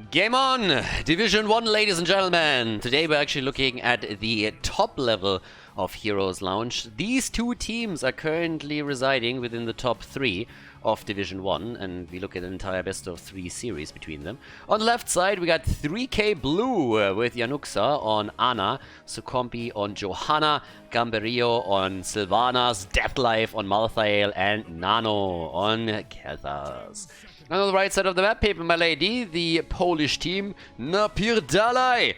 Game on! Division 1, ladies and gentlemen! Today we're actually looking at the top level of Heroes Lounge. These two teams are currently residing within the top 3 of Division 1, and we look at an entire best of 3 series between them. On the left side we got 3K Blue with Januxa on Ana, Sukompi on Johanna, Gamberio on Sylvanas, Deathlife on Malthael, and Nano on Khaldor. And on the right side of the map, pepeMLady, the Polish team, Napierdalai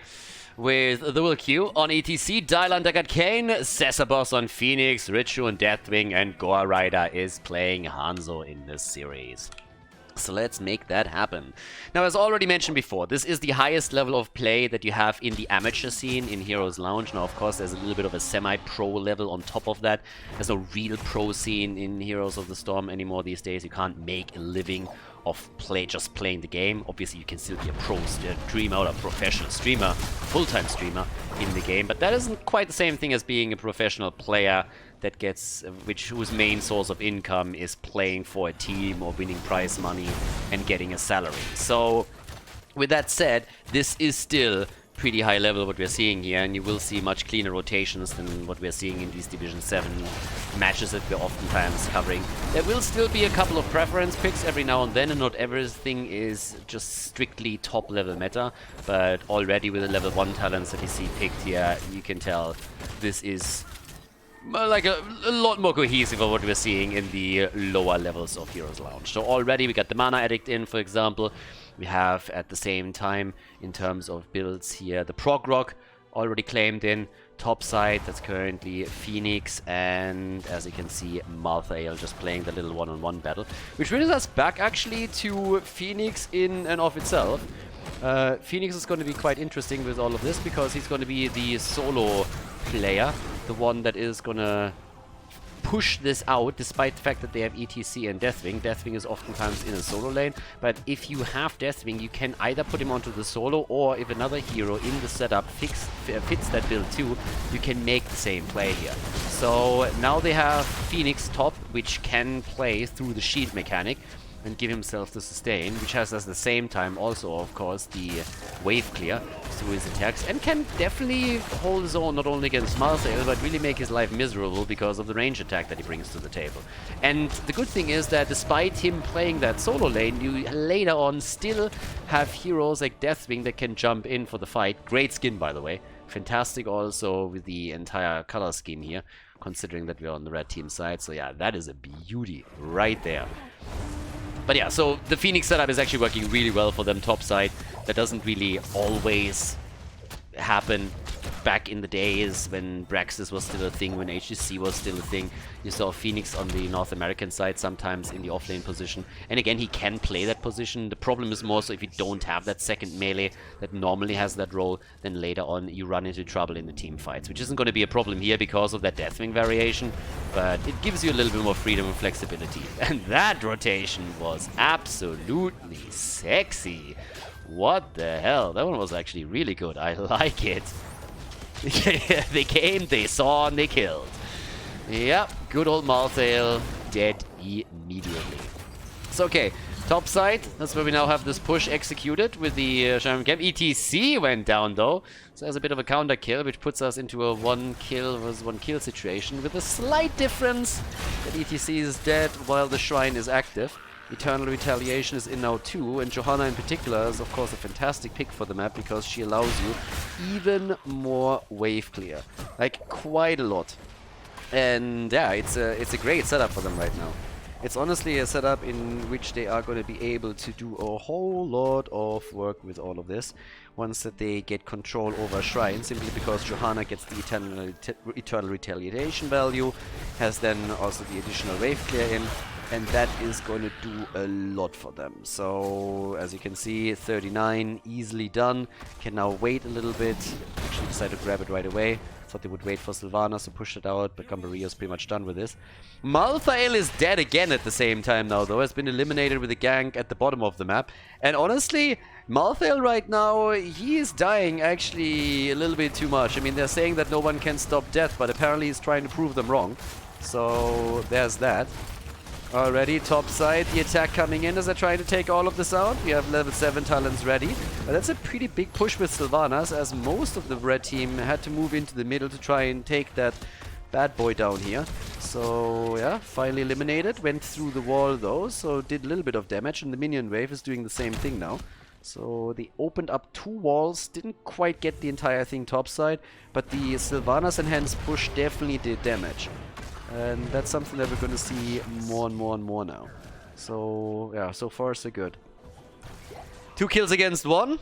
with the Will Q on ETC, Dylan got Kane, Cesabos on Phoenix, Richu on Deathwing, and Goa Rider is playing Hanzo in this series. So let's make that happen. Now, as already mentioned before, this is the highest level of play that you have in the amateur scene in Heroes Lounge. Now, of course, there's a little bit of a semi-pro level on top of that. There's no real pro scene in Heroes of the Storm anymore these days. You can't make a living of just playing the game. Obviously, you can still be a pro streamer or a professional streamer, full-time streamer in the game, but that isn't quite the same thing as being a professional player that gets, whose main source of income is playing for a team or winning prize money and getting a salary. So, with that said, this is still pretty high level what we're seeing here, and you will see much cleaner rotations than what we're seeing in these Division 7 matches that we're oftentimes covering. There will still be a couple of preference picks every now and then, and not everything is just strictly top level meta, but already with the level 1 talents that you see picked here, you can tell this is like a lot more cohesive of what we're seeing in the lower levels of Heroes Lounge. So already we got the Mana Addict in, for example. We have at the same time, in terms of builds here, the Prog Rock already claimed in. Top side, that's currently Phoenix, and as you can see, Malthael just playing the little one-on-one battle. Which brings us back actually to Phoenix in and of itself. Phoenix is going to be quite interesting with all of this, because he's going to be the solo player, the one that is going to push this out, despite the fact that they have ETC and Deathwing. Deathwing is oftentimes in a solo lane, but if you have Deathwing, you can either put him onto the solo, or if another hero in the setup fits that build too, you can make the same play here. So now they have Phoenix top, which can play through the shield mechanic and give himself the sustain, which has at the same time also, of course, the wave clear through his attacks, and can definitely hold his own not only against Malthael, but really make his life miserable because of the range attack that he brings to the table. And the good thing is that despite him playing that solo lane, you later on still have heroes like Deathwing that can jump in for the fight. Great skin, by the way. Fantastic also with the entire color scheme here, considering that we're on the red team side. So yeah, that is a beauty right there. But yeah, so the Phoenix setup is actually working really well for them top side. That doesn't really always happen. Back in the days when Braxis was still a thing, when HGC was still a thing, you saw Phoenix on the North American side sometimes in the offlane position. And again, he can play that position. The problem is more so if you don't have that second melee that normally has that role, then later on you run into trouble in the team fights, which isn't going to be a problem here because of that Deathwing variation, but it gives you a little bit more freedom and flexibility. And that rotation was absolutely sexy. What the hell? That one was actually really good. I like it. They came, they saw, and they killed. Yep, good old Malthael dead immediately. So okay, top side, that's where we now have this push executed with the Shaman Camp. ETC went down though, so there's a bit of a counter kill, which puts us into a 1 kill versus 1 kill situation, with a slight difference that ETC is dead while the Shrine is active. Eternal Retaliation is in now too, and Johanna in particular is of course a fantastic pick for the map because she allows you even more wave clear, like quite a lot. And yeah, it's a great setup for them right now. It's honestly a setup in which they are going to be able to do a whole lot of work with all of this once that they get control over Shrine, simply because Johanna gets the Eternal Retaliation value, has then also the additional wave clear in, and that is going to do a lot for them. So, as you can see, 39, easily done. Can now wait a little bit. Actually decided to grab it right away. Thought they would wait for Sylvanas to push it out, but Gamberio is pretty much done with this. Malthael is dead again at the same time now, though. Has been eliminated with a gank at the bottom of the map. And honestly, Malthael right now, he is dying actually a little bit too much. I mean, they're saying that no one can stop death, but apparently he's trying to prove them wrong. So, there's that. Already top side, the attack coming in as they're trying to take all of this out. We have level 7 talents ready. But that's a pretty big push with Sylvanas, as most of the red team had to move into the middle to try and take that bad boy down here. So yeah, finally eliminated. Went through the wall though, so did a little bit of damage, and the minion wave is doing the same thing now. So they opened up 2 walls, didn't quite get the entire thing topside, but the Sylvanas enhanced push definitely did damage. And that's something that we're going to see more and more and more now. So yeah, so far so good. 2 kills against 1.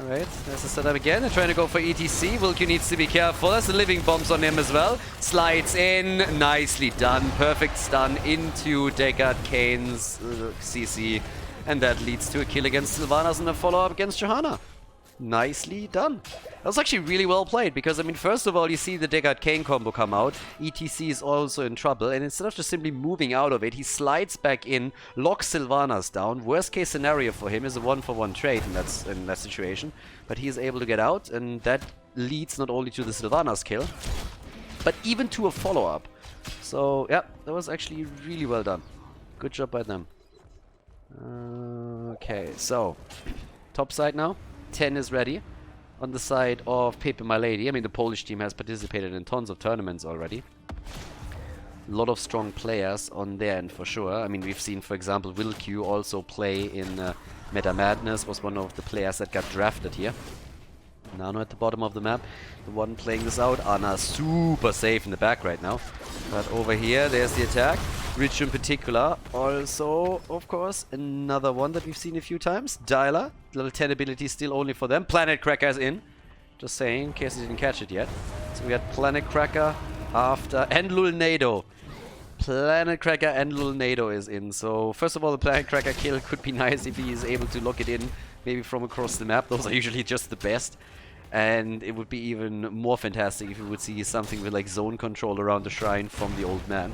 Alright, there's the setup again. They're trying to go for ETC. Wilku needs to be careful. There's the living bombs on him as well. Slides in. Nicely done. Perfect stun into Deckard Kane's CC. And that leads to a kill against Sylvanas and a follow-up against Johanna. Nicely done. That was actually really well played, because, I mean, first of all, you see the Deckard Kane combo come out. ETC is also in trouble, and instead of just simply moving out of it, he slides back in, locks Sylvanas down. Worst case scenario for him is a 1-for-1 trade in that situation, but he is able to get out, and that leads not only to the Sylvanas kill, but even to a follow-up. So, yeah, that was actually really well done. Good job by them. Okay, so, top side now. 10 is ready. On the side of pepeMLady, I mean, the Polish team has participated in tons of tournaments already. A lot of strong players on their end for sure. I mean, we've seen, for example, Wilku also play in Meta Madness, was one of the players that got drafted here. Nano at the bottom of the map, the one playing this out. Anna super safe in the back right now. But over here, there's the attack. Rich in particular. Also, of course, another one that we've seen a few times. Dialer. Level 10 ability still only for them. Planet Cracker's in. Just saying, in case you didn't catch it yet. So we got Planet Cracker after... And Lulnado. Planet Cracker and Lulnado is in. So, first of all, the Planet Cracker kill could be nice if he is able to lock it in. Maybe from across the map. Those are usually just the best. And it would be even more fantastic if we would see something with like zone control around the shrine from the old man.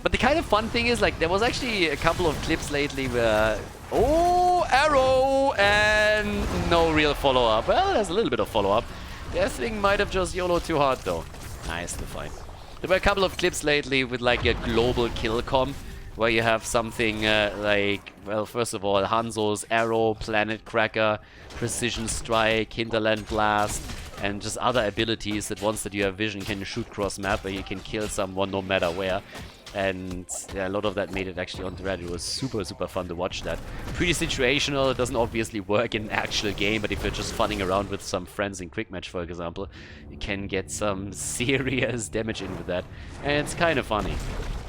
But the kind of fun thing is, like, there was actually a couple of clips lately where... Oh, arrow! And no real follow-up. Well, there's a little bit of follow-up. That thing might have just YOLO'd too hard, though. Nicely fine. There were a couple of clips lately with, like, a global kill comp, where you have something like, well, first of all, Hanzo's arrow, Planet Cracker, Precision Strike, Hinterland Blast, and just other abilities that once that you have vision can shoot cross map, where you can kill someone no matter where. And yeah, a lot of that made it actually onto Reddit. It was super, super fun to watch that. Pretty situational. It doesn't obviously work in an actual game, but if you're just funning around with some friends in Quick Match, for example, you can get some serious damage in with that. And it's kind of funny.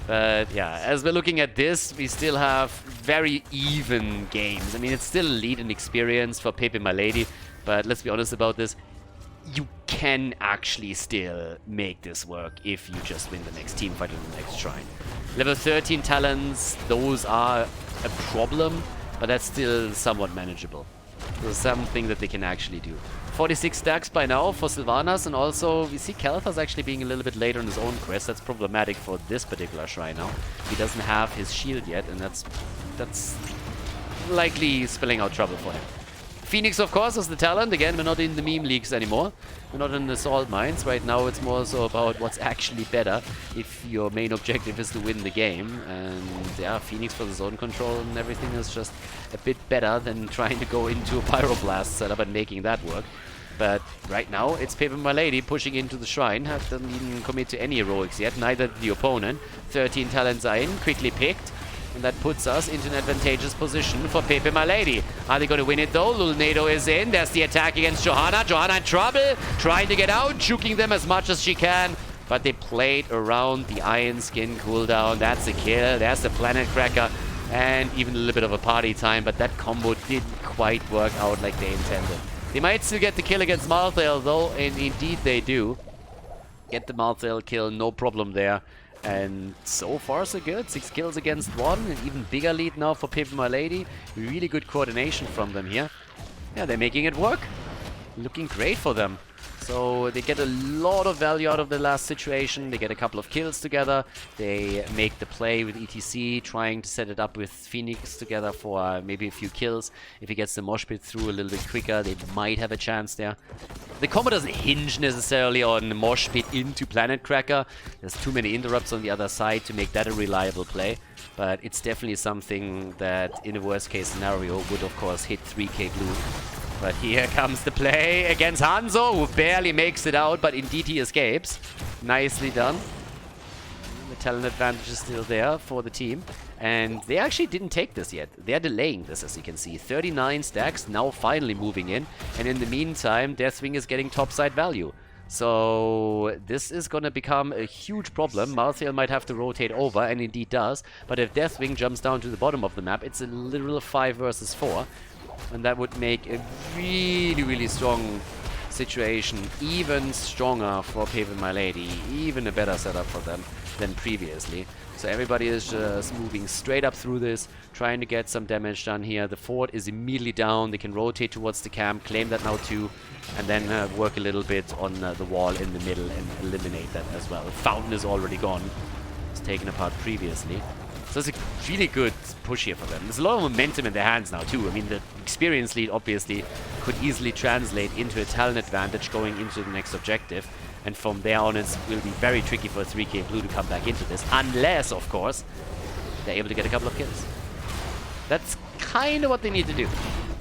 But yeah, as we're looking at this, we still have very even games. I mean, it's still a lead in experience for pepeMLady, but let's be honest about this. You can actually still make this work if you just win the next team fight in the next shrine. Level 13 talents, those are a problem, but that's still somewhat manageable. So something that they can actually do. 46 stacks by now for Sylvanas, and also we see Khaldor's actually being a little bit later on his own quest. That's problematic for this particular shrine now. He doesn't have his shield yet, and that's likely spelling out trouble for him. Phoenix, of course, is the talent. Again, we're not in the meme leagues anymore. We're not in the salt mines. Right now, it's more so about what's actually better if your main objective is to win the game. And yeah, Phoenix for the zone control and everything is just a bit better than trying to go into a Pyroblast setup and making that work. But right now, it's pepeMLady pushing into the shrine. Doesn't even commit to any heroics yet, neither the opponent. 13 talents are in, quickly picked. And that puts us into an advantageous position for pepeMLady. Are they going to win it though? Lulnado is in. There's the attack against Johanna. Johanna in trouble. Trying to get out. Juking them as much as she can. But they played around the Iron Skin cooldown. That's a kill. There's the Planet Cracker. And even a little bit of a party time. But that combo didn't quite work out like they intended. They might still get the kill against Malthael though. And indeed they do. Get the Malthael kill. No problem there. And so far so good. 6 kills against 1. An even bigger lead now for pepeMLady. Really good coordination from them here. Yeah, they're making it work. Looking great for them. So they get a lot of value out of the last situation. They get a couple of kills together. They make the play with ETC, trying to set it up with Phoenix together for maybe a few kills. If he gets the mosh pit through a little bit quicker, they might have a chance there. The combo doesn't hinge necessarily on the mosh pit into Planet Cracker. There's too many interrupts on the other side to make that a reliable play. But it's definitely something that, in a worst-case scenario, would of course hit 3K Blue. But here comes the play against Hanzo, who barely makes it out, but indeed he escapes. Nicely done. The talent advantage is still there for the team. And they actually didn't take this yet. They're delaying this, as you can see. 39 stacks, now finally moving in. And in the meantime, Deathwing is getting topside value. So this is going to become a huge problem. Malthael might have to rotate over, and indeed does. But if Deathwing jumps down to the bottom of the map, it's a literal 5 versus 4. And that would make a really, really strong situation even stronger for pepeMLady. Even a better setup for them than previously. So everybody is just moving straight up through this, trying to get some damage done here. The fort is immediately down. They can rotate towards the camp, claim that now too, and then work a little bit on the wall in the middle and eliminate that as well. The fountain is already gone. It's taken apart previously. So it's a really good push here for them. There's a lot of momentum in their hands now too. I mean, the experience lead obviously could easily translate into a talent advantage going into the next objective. And from there on, it will be very tricky for 3K Blue to come back into this. Unless, of course, they're able to get a couple of kills. That's kind of what they need to do.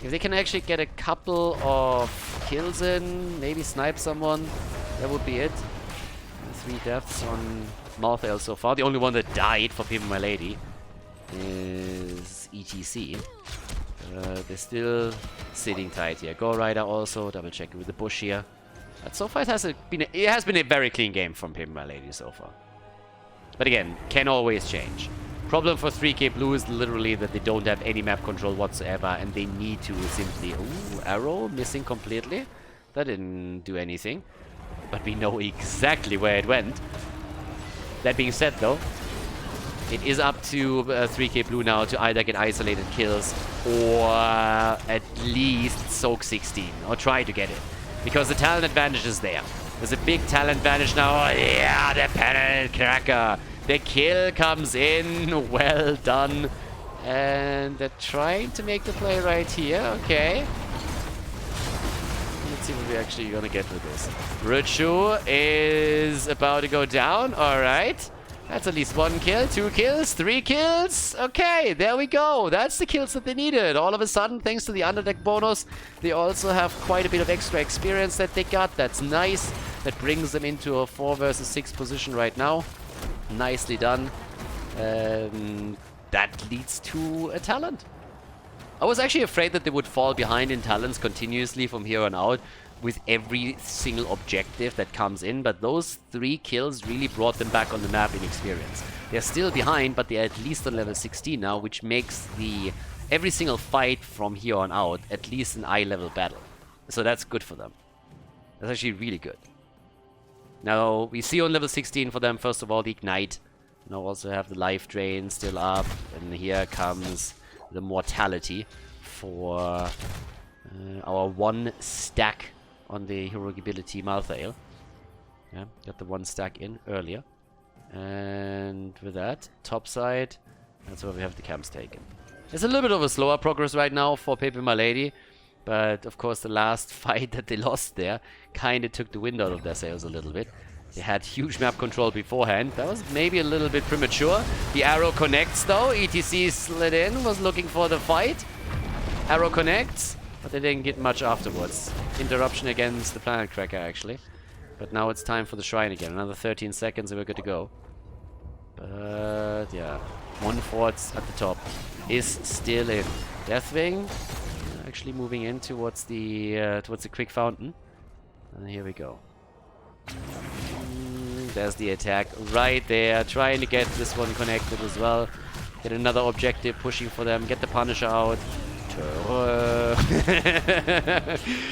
If they can actually get a couple of kills in, maybe snipe someone, that would be it. 3 deaths on Malthael so far. The only one that died for pepeMLady is ETC. They're still sitting tight here. Go Rider also, double checking with the bush here. But so far it has been a very clean game from pepeMLady so far. But again, can always change. Problem for 3K Blue is literally that they don't have any map control whatsoever, and they need to simply... Ooh, arrow missing completely. That didn't do anything. But we know exactly where it went. That being said, though, it is up to 3K Blue now to either get isolated kills or at least soak 16, or try to get it. Because the talent advantage is there. There's a big talent advantage now. Oh, yeah, the Planet Cracker. The kill comes in. Well done. And they're trying to make the play right here. Okay. Let's see what we're actually going to get with this. Ruchu is about to go down. All right. That's at least 1 kill, 2 kills, 3 kills. Okay, there we go. That's the kills that they needed. All of a sudden, thanks to the underdeck bonus, they also have quite a bit of extra experience that they got. That's nice. That brings them into a 4 versus 6 position right now. Nicely done. That leads to a talent. I was actually afraid that they would fall behind in talents continuously from here on out with every single objective that comes in, but those 3 kills really brought them back on the map in experience. They're still behind, but they're at least on level 16 now, which makes every single fight from here on out at least an eye-level battle. So that's good for them. That's actually really good. Now, we see on level 16 for them, first of all, the Ignite. Now also have the Life Drain still up, and here comes the Mortality for our 1 stack on the heroic ability Malthael. Yeah, got the 1 stack in earlier. And with that, top side, that's where we have the camps taken. It's a little bit of a slower progress right now for pepeMLady, but of course the last fight that they lost there kind of took the wind out of their sails a little bit. They had huge map control beforehand. That was maybe a little bit premature. The arrow connects though. ETC slid in, was looking for the fight. Arrow connects, but they didn't get much afterwards. Interruption against the Planet Cracker, actually. But now it's time for the Shrine again. Another 13 seconds and we're good to go. But yeah, 1 fort at the top is still in. Deathwing actually moving in towards the quick fountain. And here we go. There's the attack right there. Trying to get this one connected as well. Get another objective pushing for them. Get the Punisher out.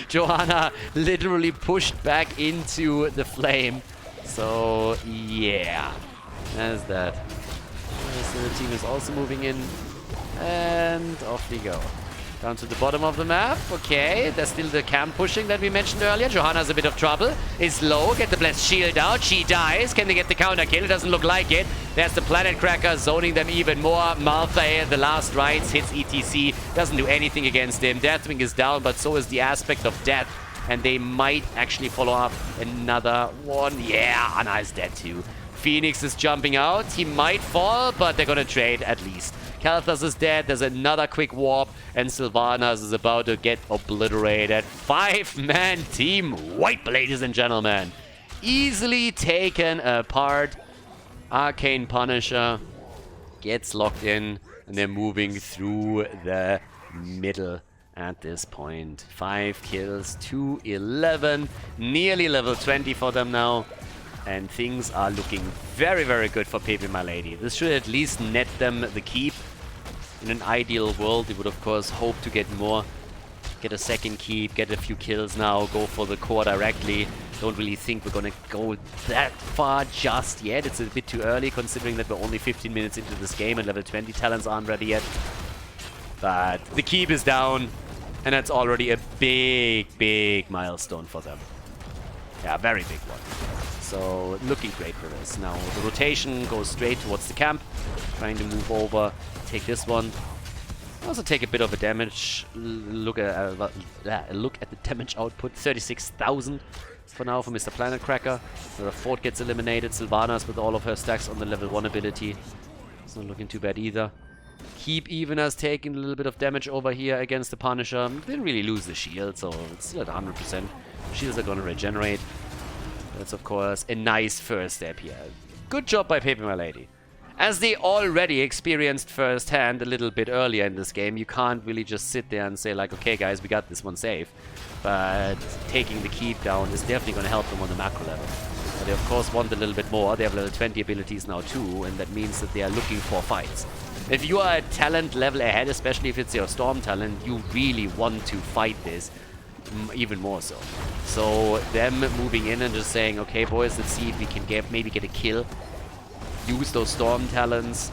Johanna literally pushed back into the flame. So, yeah. There's that. So the team is also moving in. And off we go. Down to the bottom of the map. Okay, there's still the camp pushing that we mentioned earlier. Johanna's a bit of trouble. Is low. Get the blessed shield out. She dies. Can they get the counter kill? It doesn't look like it. There's the Planet Cracker zoning them even more. Maltha, the last rights, hits ETC. Doesn't do anything against him. Deathwing is down, but so is the aspect of death. And they might actually follow up another one. Yeah, Ana is dead too. Phoenix is jumping out. He might fall, but they're gonna trade at least. Khaldor is dead. There's another quick warp, and Sylvanas is about to get obliterated. 5-man team wipe, ladies and gentlemen. Easily taken apart. Arcane Punisher gets locked in, and they're moving through the middle at this point. 5 kills to 11. Nearly level 20 for them now. And things are looking very, very good for pepeMLady. This should at least net them the keep. In an ideal world, they would of course hope to get more. Get a second keep, get a few kills now, go for the core directly. Don't really think we're gonna go that far just yet. It's a bit too early considering that we're only 15 minutes into this game and level 20 talents aren't ready yet. But the keep is down, and that's already a big, big milestone for them. Yeah, very big one. So, looking great for this. Now, the rotation goes straight towards the camp. Trying to move over, take this one. Also take a bit of a damage. Look at the damage output. 36,000 for now for Mr. Planet Cracker. The Fort gets eliminated. Sylvanas with all of her stacks on the level 1 ability. It's not looking too bad either. Keep even has taken a little bit of damage over here against the Punisher. Didn't really lose the shield, so it's still at 100%. Shields are gonna regenerate. That's, of course, a nice first step here. Good job by pepeMLady. As they already experienced firsthand a little bit earlier in this game, you can't really just sit there and say, like, okay, guys, we got this one safe. But taking the keep down is definitely going to help them on the macro level. But they, of course, want a little bit more. They have level 20 abilities now, too, and that means that they are looking for fights. If you are a talent level ahead, especially if it's your Storm talent, you really want to fight this. Even more so. So them moving in and just saying, okay boys, let's see if we can maybe get a kill. Use those Storm talents.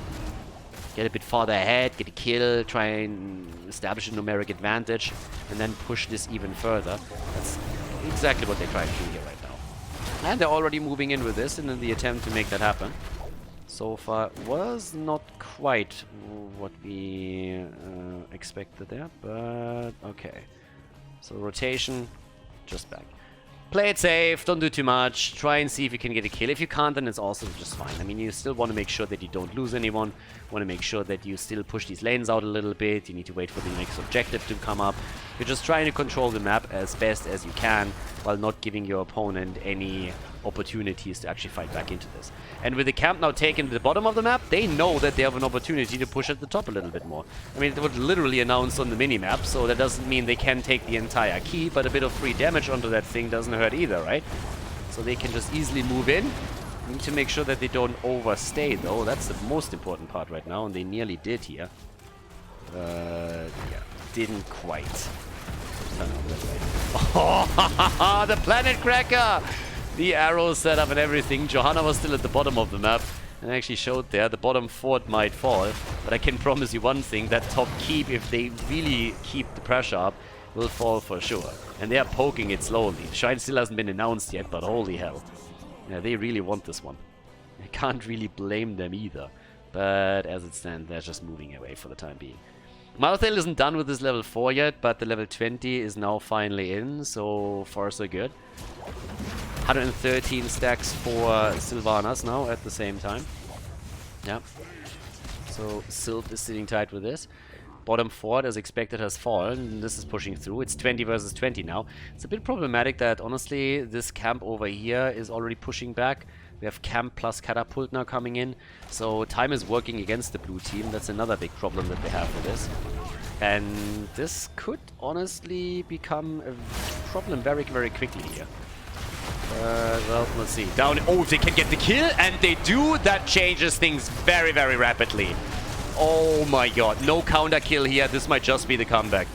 Get a bit farther ahead, get a kill, try and establish a numeric advantage, and then push this even further. That's exactly what they're trying to do here right now. And they're already moving in with this in the attempt to make that happen. So far was not quite what we expected there, but okay. So rotation, just back. Play it safe, don't do too much, try and see if you can get a kill. If you can't, then it's also just fine. I mean, you still want to make sure that you don't lose anyone, want to make sure that you still push these lanes out a little bit, you need to wait for the next objective to come up. You're just trying to control the map as best as you can, while not giving your opponent any opportunities to actually fight back into this. And with the camp now taken to the bottom of the map, they know that they have an opportunity to push at the top a little bit more. I mean, it was literally announced on the minimap, so that doesn't mean they can take the entire key, but a bit of free damage onto that thing doesn't hurt either, right? So they can just easily move in. Need to make sure that they don't overstay, though. That's the most important part right now, and they nearly did here. Yeah, didn't quite. Oh, the Planet Cracker! The arrow setup and everything. Johanna was still at the bottom of the map and actually showed there the bottom fort might fall. But I can promise you one thing, that top keep, if they really keep the pressure up, will fall for sure. And they are poking it slowly. Shine still hasn't been announced yet, but holy hell. Yeah, they really want this one. I can't really blame them either. But as it stands, they're just moving away for the time being. Malthael isn't done with this level 4 yet, but the level 20 is now finally in, so far so good. 113 stacks for Sylvanas now at the same time. Yeah. So Sylv is sitting tight with this. Bottom fort, as expected, has fallen. This is pushing through. It's 20 versus 20 now. It's a bit problematic that, honestly, this camp over here is already pushing back. We have camp plus catapult now coming in. So time is working against the blue team. That's another big problem that they have with this. And this could honestly become a problem very, very quickly here. Well, let's see. Down. Oh, if they can get the kill, and they do, that changes things very, very rapidly. Oh my god, no counter kill here. This might just be the comeback.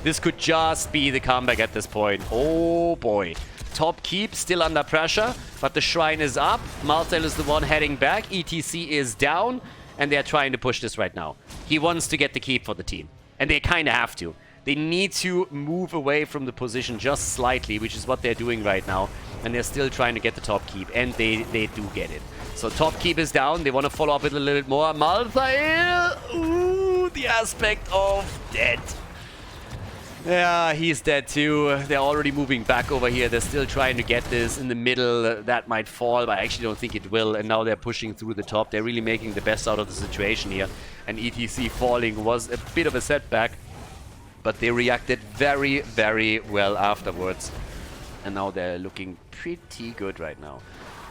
This could just be the comeback at this point. Oh boy. Top keep still under pressure, but the shrine is up. Malthael is the one heading back. ETC is down, and they're trying to push this right now. He wants to get the keep for the team, and they kind of have to. They need to move away from the position just slightly, which is what they're doing right now. And they're still trying to get the top keep, and they do get it. So top keep is down. They want to follow up with a little bit more. Malthael! Ooh, the aspect of dead. Yeah, he's dead too. They're already moving back over here. They're still trying to get this in the middle. That might fall, but I actually don't think it will. And now they're pushing through the top. They're really making the best out of the situation here. And ETC falling was a bit of a setback, but they reacted very, very well afterwards. And now they're looking pretty good right now.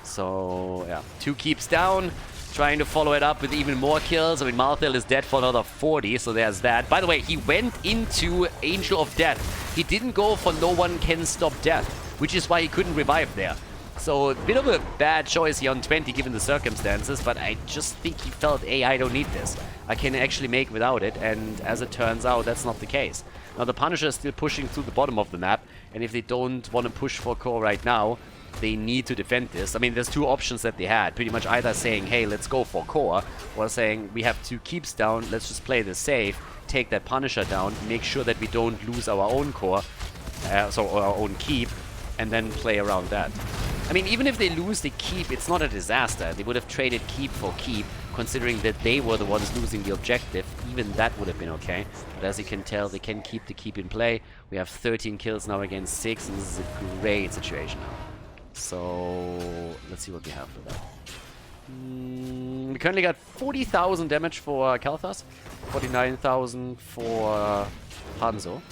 So, yeah, 2 keeps down. Trying to follow it up with even more kills. I mean, Malthael is dead for another 40, so there's that. By the way, he went into Angel of Death. He didn't go for No One Can Stop Death, which is why he couldn't revive there. So, a bit of a bad choice here on 20 given the circumstances, but I just think he felt, hey, I don't need this. I can actually make without it, and as it turns out, that's not the case. Now, the Punisher is still pushing through the bottom of the map, and if they don't want to push for core right now, they need to defend this. I mean, there's 2 options that they had. Pretty much either saying, hey, let's go for core, or saying, we have 2 keeps down, let's just play this safe, take that Punisher down, make sure that we don't lose our own core, or our own keep, and then play around that. I mean, even if they lose the keep, it's not a disaster. They would have traded keep for keep, considering that they were the ones losing the objective. Even that would have been okay. But as you can tell, they can keep the keep in play. We have 13 kills now against 6, and this is a great situation now. So, let's see what we have for that. We currently got 40,000 damage for Khaldor, 49,000 for Hanzo.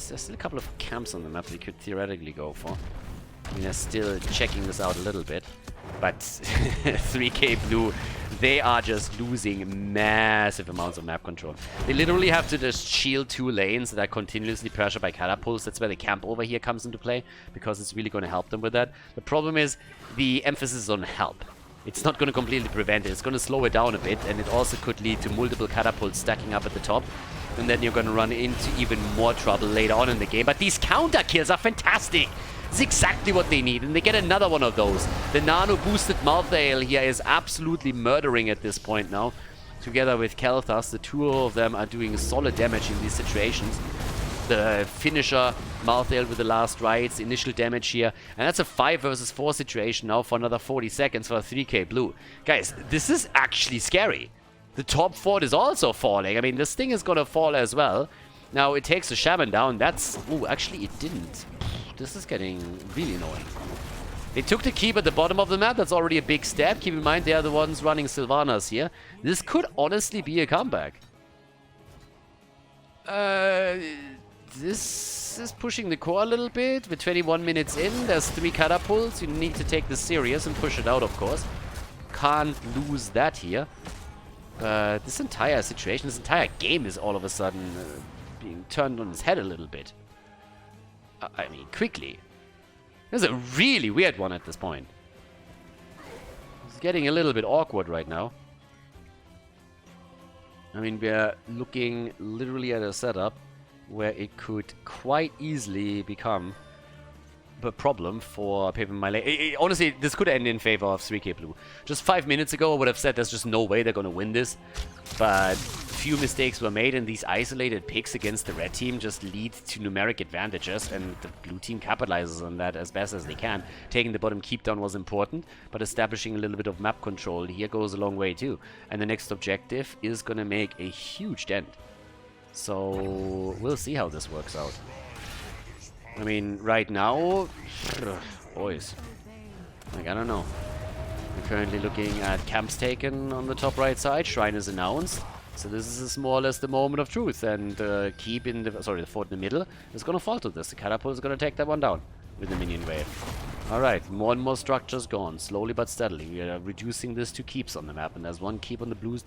There's still a couple of camps on the map we could theoretically go for. I mean, they're still checking this out a little bit. But 3K Blue, they are just losing massive amounts of map control. They literally have to just shield 2 lanes that are continuously pressured by catapults. That's where the camp over here comes into play, because it's really going to help them with that. The problem is the emphasis is on help. It's not going to completely prevent it. It's going to slow it down a bit, and it also could lead to multiple catapults stacking up at the top. And then you're going to run into even more trouble later on in the game. But these counter kills are fantastic. It's exactly what they need, and they get another one of those. The nano-boosted Malthael here is absolutely murdering at this point now. Together with Khaldor, the 2 of them are doing solid damage in these situations. The finisher, Malthael with the last rights, initial damage here. And that's a 5 versus 4 situation now for another 40 seconds for 3K Blue. Guys, this is actually scary. The top fort is also falling. I mean, this thing is gonna fall as well. Now, it takes the Shaman down. That's... Ooh, actually, it didn't. This is getting really annoying. They took the keep at the bottom of the map. That's already a big step. Keep in mind, they are the ones running Sylvanas here. This could honestly be a comeback. This is pushing the core a little bit. With 21 minutes in, there's 3 catapults. You need to take this serious and push it out, of course. Can't lose that here. This entire situation, this entire game is all of a sudden being turned on its head a little bit. I mean, quickly. This is a really weird one at this point. It's getting a little bit awkward right now. I mean, we're looking literally at a setup where it could quite easily become a problem for pepeMLady. Honestly, this could end in favor of 3K Blue. Just 5 minutes ago, I would have said there's just no way they're going to win this. But a few mistakes were made, and these isolated picks against the red team just lead to numeric advantages, and the blue team capitalizes on that as best as they can. Taking the bottom keep down was important, but establishing a little bit of map control here goes a long way too. And the next objective is going to make a huge dent. So we'll see how this works out. I mean, right now, boys, like, I don't know. We're currently looking at camps taken on the top right side. Shrine is announced. So this is more or less the moment of truth. And keep in the, sorry, the fort in the middle is going to fall to this. The catapult is going to take that one down with the minion wave. Alright, more and more structures gone, slowly but steadily. We are reducing this to keeps on the map. And there's 1 keep on the blue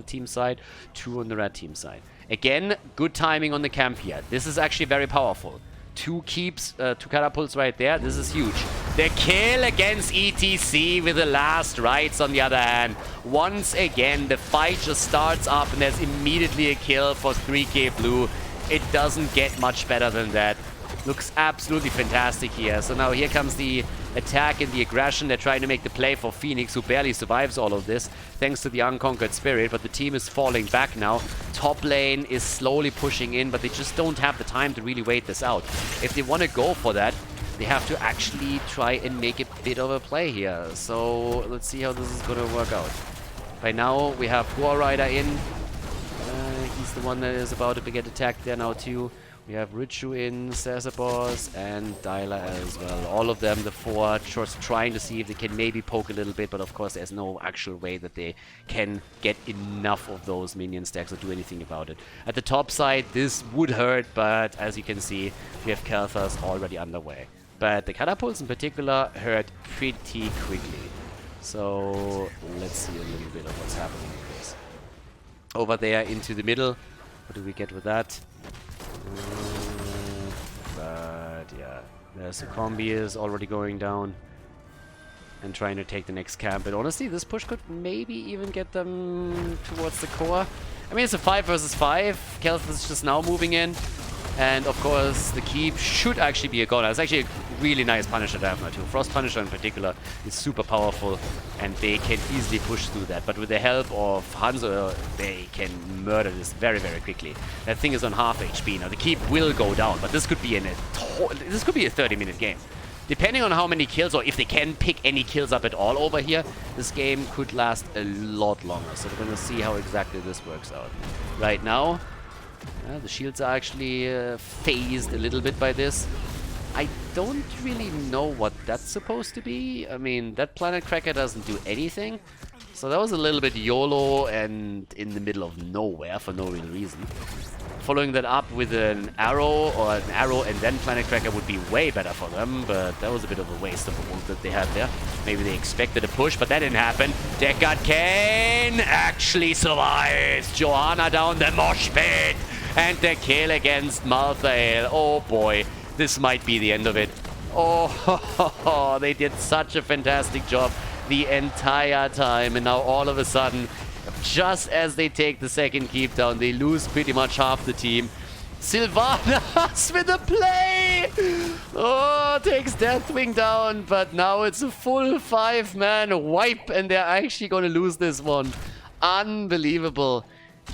team side, 2 on the red team side. Again, good timing on the camp here. This is actually very powerful. 2 keeps, 2 catapults right there. This is huge. The kill against ETC with the last rights on the other hand. Once again, the fight just starts up and there's immediately a kill for 3K Blue. It doesn't get much better than that. Looks absolutely fantastic here. So now here comes the attack and the aggression. They're trying to make the play for Phoenix, who barely survives all of this, thanks to the Unconquered Spirit, but the team is falling back now. Top lane is slowly pushing in, but they just don't have the time to really wait this out. If they want to go for that, they have to actually try and make a bit of a play here. So let's see how this is going to work out. Right now, we have War Rider in. He's the one that is about to get attacked there now too. We have Richu in, Cesabos, and Dyla as well. All of them, the four, just trying to see if they can maybe poke a little bit, but of course there's no actual way that they can get enough of those minion stacks or do anything about it. At the top side, this would hurt, but as you can see, we have Khaldor already underway. But the catapults in particular hurt pretty quickly. So let's see a little bit of what's happening with this. Over there into the middle, what do we get with that? But yeah, there's a combi is already going down and trying to take the next camp. But honestly, this push could maybe even get them towards the core. I mean, it's a 5 versus 5. Khaldor is just now moving in. And of course, the keep should actually be a goner. It's actually a really nice Punisher to have now too. Frost Punisher in particular is super powerful, and they can easily push through that. But with the help of Hanzo, they can murder this very, very quickly. That thing is on half HP now. The keep will go down, but this could be a 30-minute game. Depending on how many kills, or if they can pick any kills up at all over here, this game could last a lot longer. So we're going to see how exactly this works out. Right now, the shields are actually phased a little bit by this. I don't really know what that's supposed to be. I mean, that Planet Cracker doesn't do anything. So that was a little bit YOLO and in the middle of nowhere for no real reason. Following that up with an arrow and then Planet Cracker would be way better for them, but that was a bit of a waste of a ult that they had there. Maybe they expected a push, but that didn't happen. Deckard Cain actually survives. Johanna down the mosh pit, and the kill against Malthael. Oh boy, this might be the end of it. Oh, they did such a fantastic job the entire time, and now all of a sudden, just as they take the second keep down, they lose pretty much half the team. Sylvanas with the play! Oh, takes Deathwing down, but now it's a full 5-man wipe, and they're actually going to lose this one. Unbelievable.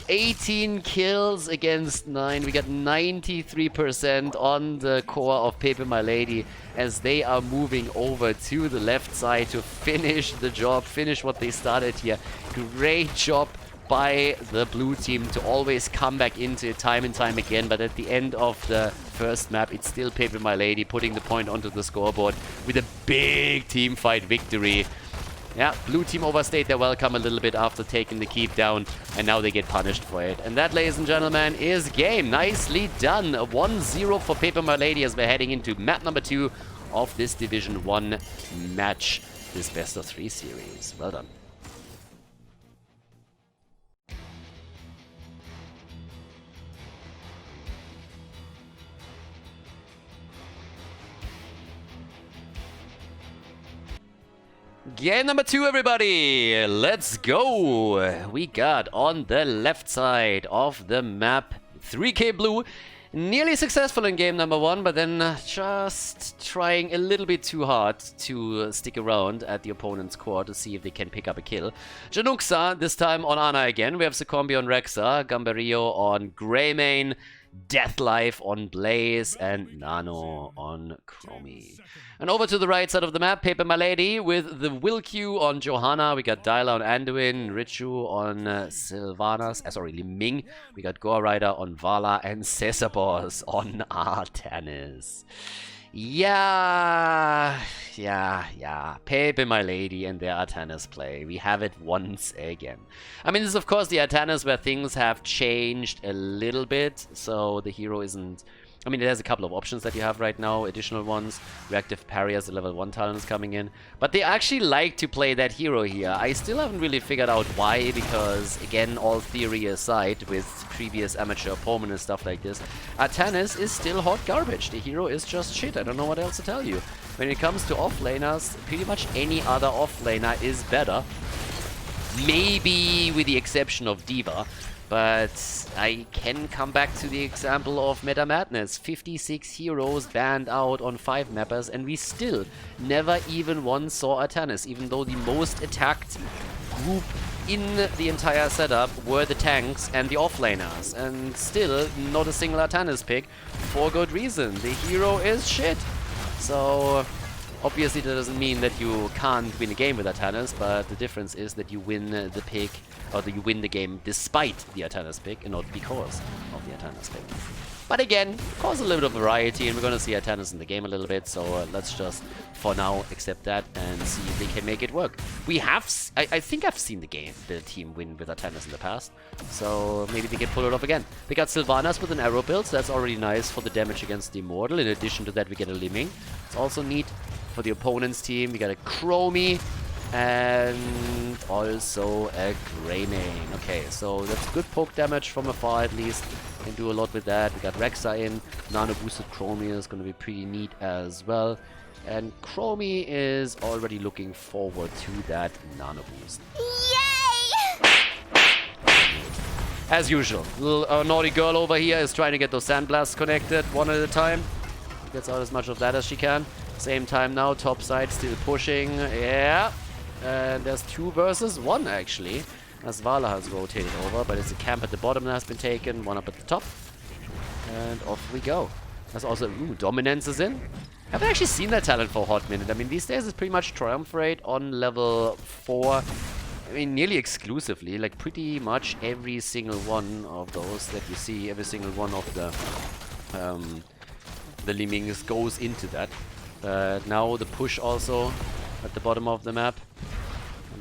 18 kills against 9. We got 93% on the core of pepeMLady as they are moving over to the left side to finish the job, finish what they started here. Great job by the blue team to always come back into it time and time again, but at the end of the first map, it's still pepeMLady putting the point onto the scoreboard with a big team fight victory. Yeah, blue team overstayed their welcome a little bit after taking the keep down, and now they get punished for it. And that, ladies and gentlemen, is game. Nicely done. A 1-0 for pepeMLady as we're heading into map number 2 of this Division 1 match, this best of 3 series. Well done. Game number 2, everybody! Let's go! We got on the left side of the map 3K Blue. Nearly successful in game number 1, but then just trying a little bit too hard to stick around at the opponent's core to see if they can pick up a kill. Januxa, this time on Ana again. We have Sucombi on Rexa, Gambario on Greymane, Deathlife on Blaze, and Nano on Chromie. And over to the right side of the map, pepeMLady with the Wilq on Johanna. We got Dyla on Anduin, Richu on Sylvanas, sorry, Liming. We got Gore Rider on Vala, and Cesabos on Artanis. Yeah. pepeMLady and their Artanis play. We have it once again. I mean, this is of course the Artanis where things have changed a little bit, so the hero isn't... I mean, it has a couple of options that you have right now, additional ones. Reactive Parry as the level 1 talent is coming in. But they actually like to play that hero here. I still haven't really figured out why, because, again, all theory aside, with previous amateur opponent and stuff like this, Artanis is still hot garbage. The hero is just shit. I don't know what else to tell you. When it comes to offlaners, pretty much any other offlaner is better. Maybe with the exception of D.Va. But I can come back to the example of Meta Madness. 56 heroes banned out on 5 mappers, and we still never even once saw a Tannis, even though the most attacked group in the entire setup were the tanks and the offlaners. And still, not a single Tannis pick, for good reason. The hero is shit. So, obviously that doesn't mean that you can't win a game with Tannis, but the difference is that you win the pick, or that you win the game despite the Tannis pick, and not because of the Tannis pick. But again, cause a little bit of variety, and we're gonna see Tannis in the game a little bit, so let's just, for now, accept that and see if they can make it work. We have, I think I've seen the team win with Tannis in the past, so maybe they can pull it off again. We got Sylvanas with an arrow build, so that's already nice for the damage against the Immortal. In addition to that, we get a Limming. It's also neat for the opponent's team. We got a Chromie and also a Greymane. Okay, so that's good poke damage from afar at least. Can do a lot with that. We got Rexa in. Nano boosted Chromie is going to be pretty neat as well. And Chromie is already looking forward to that nano boost. Yay! As usual, little naughty girl over here is trying to get those sandblasts connected one at a time. Gets out as much of that as she can. Same time now, top side still pushing. Yeah. And there's 2 versus 1 actually, as Vala has rotated over, but it's a camp at the bottom that has been taken, 1 up at the top. And off we go. There's also, Dominance is in. Haven't actually seen that talent for a hot minute. I mean, these days it's pretty much Triumph Rate on level 4. I mean, nearly exclusively, like pretty much every single one of those that you see, every single one of the Limmings goes into that. Now the push also at the bottom of the map.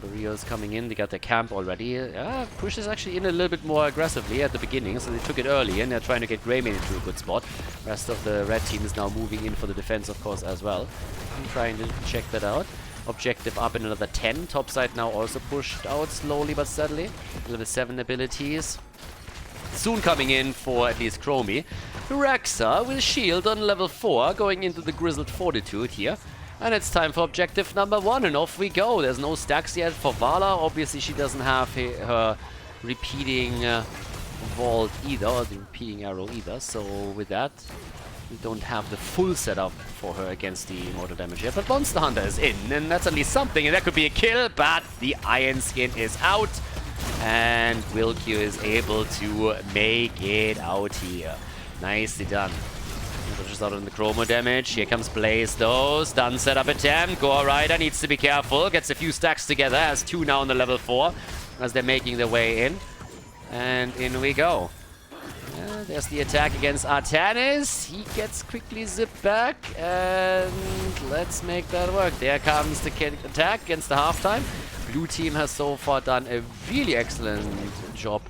Barrio is coming in. They got their camp already. Yeah, push is actually in a little bit more aggressively at the beginning, so they took it early and they're trying to get Greymane into a good spot. Rest of the red team is now moving in for the defense, of course, as well. I'm trying to check that out. Objective up in another 10. Top side now also pushed out slowly but steadily. Level 7 abilities. Soon coming in for at least Chromie. Rexa with shield on level 4, going into the Grizzled Fortitude here. And it's time for objective number 1, and off we go. There's no stacks yet for Vala. Obviously, she doesn't have her repeating vault either, or the repeating arrow either. So with that, we don't have the full setup for her against the Immortal damage yet. But Monster Hunter is in, and that's at least something, and that could be a kill, but the Iron Skin is out. And Wilkyu is able to make it out here. Nicely done. Pushes out on the Chromo damage. Here comes Blaze though. Stun setup attempt. Gore Rider needs to be careful. Gets a few stacks together. Has 2 now on the level 4 as they're making their way in. And in we go. There's the attack against Artanis. He gets quickly zipped back. And let's make that work. There comes the attack against the halftime. Blue team has so far done a really excellent job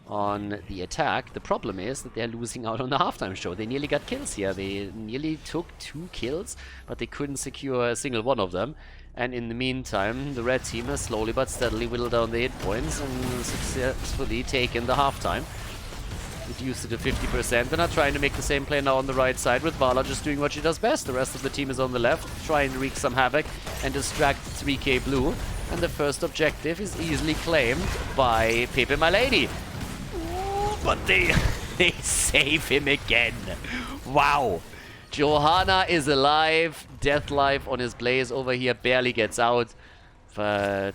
on the attack. The problem is that they're losing out on the halftime show. They nearly got kills here. They nearly took 2 kills, but they couldn't secure a single one of them. And in the meantime, the red team has slowly but steadily whittled down the hit points and successfully taken the halftime. Reduced it to 50%. They're not trying to make the same play now on the right side, with Vala just doing what she does best. The rest of the team is on the left, trying to wreak some havoc and distract 3K Blue. And the first objective is easily claimed by pepeMLady. But they save him again. Wow. Johanna is alive. Death Life on his Blaze over here barely gets out. But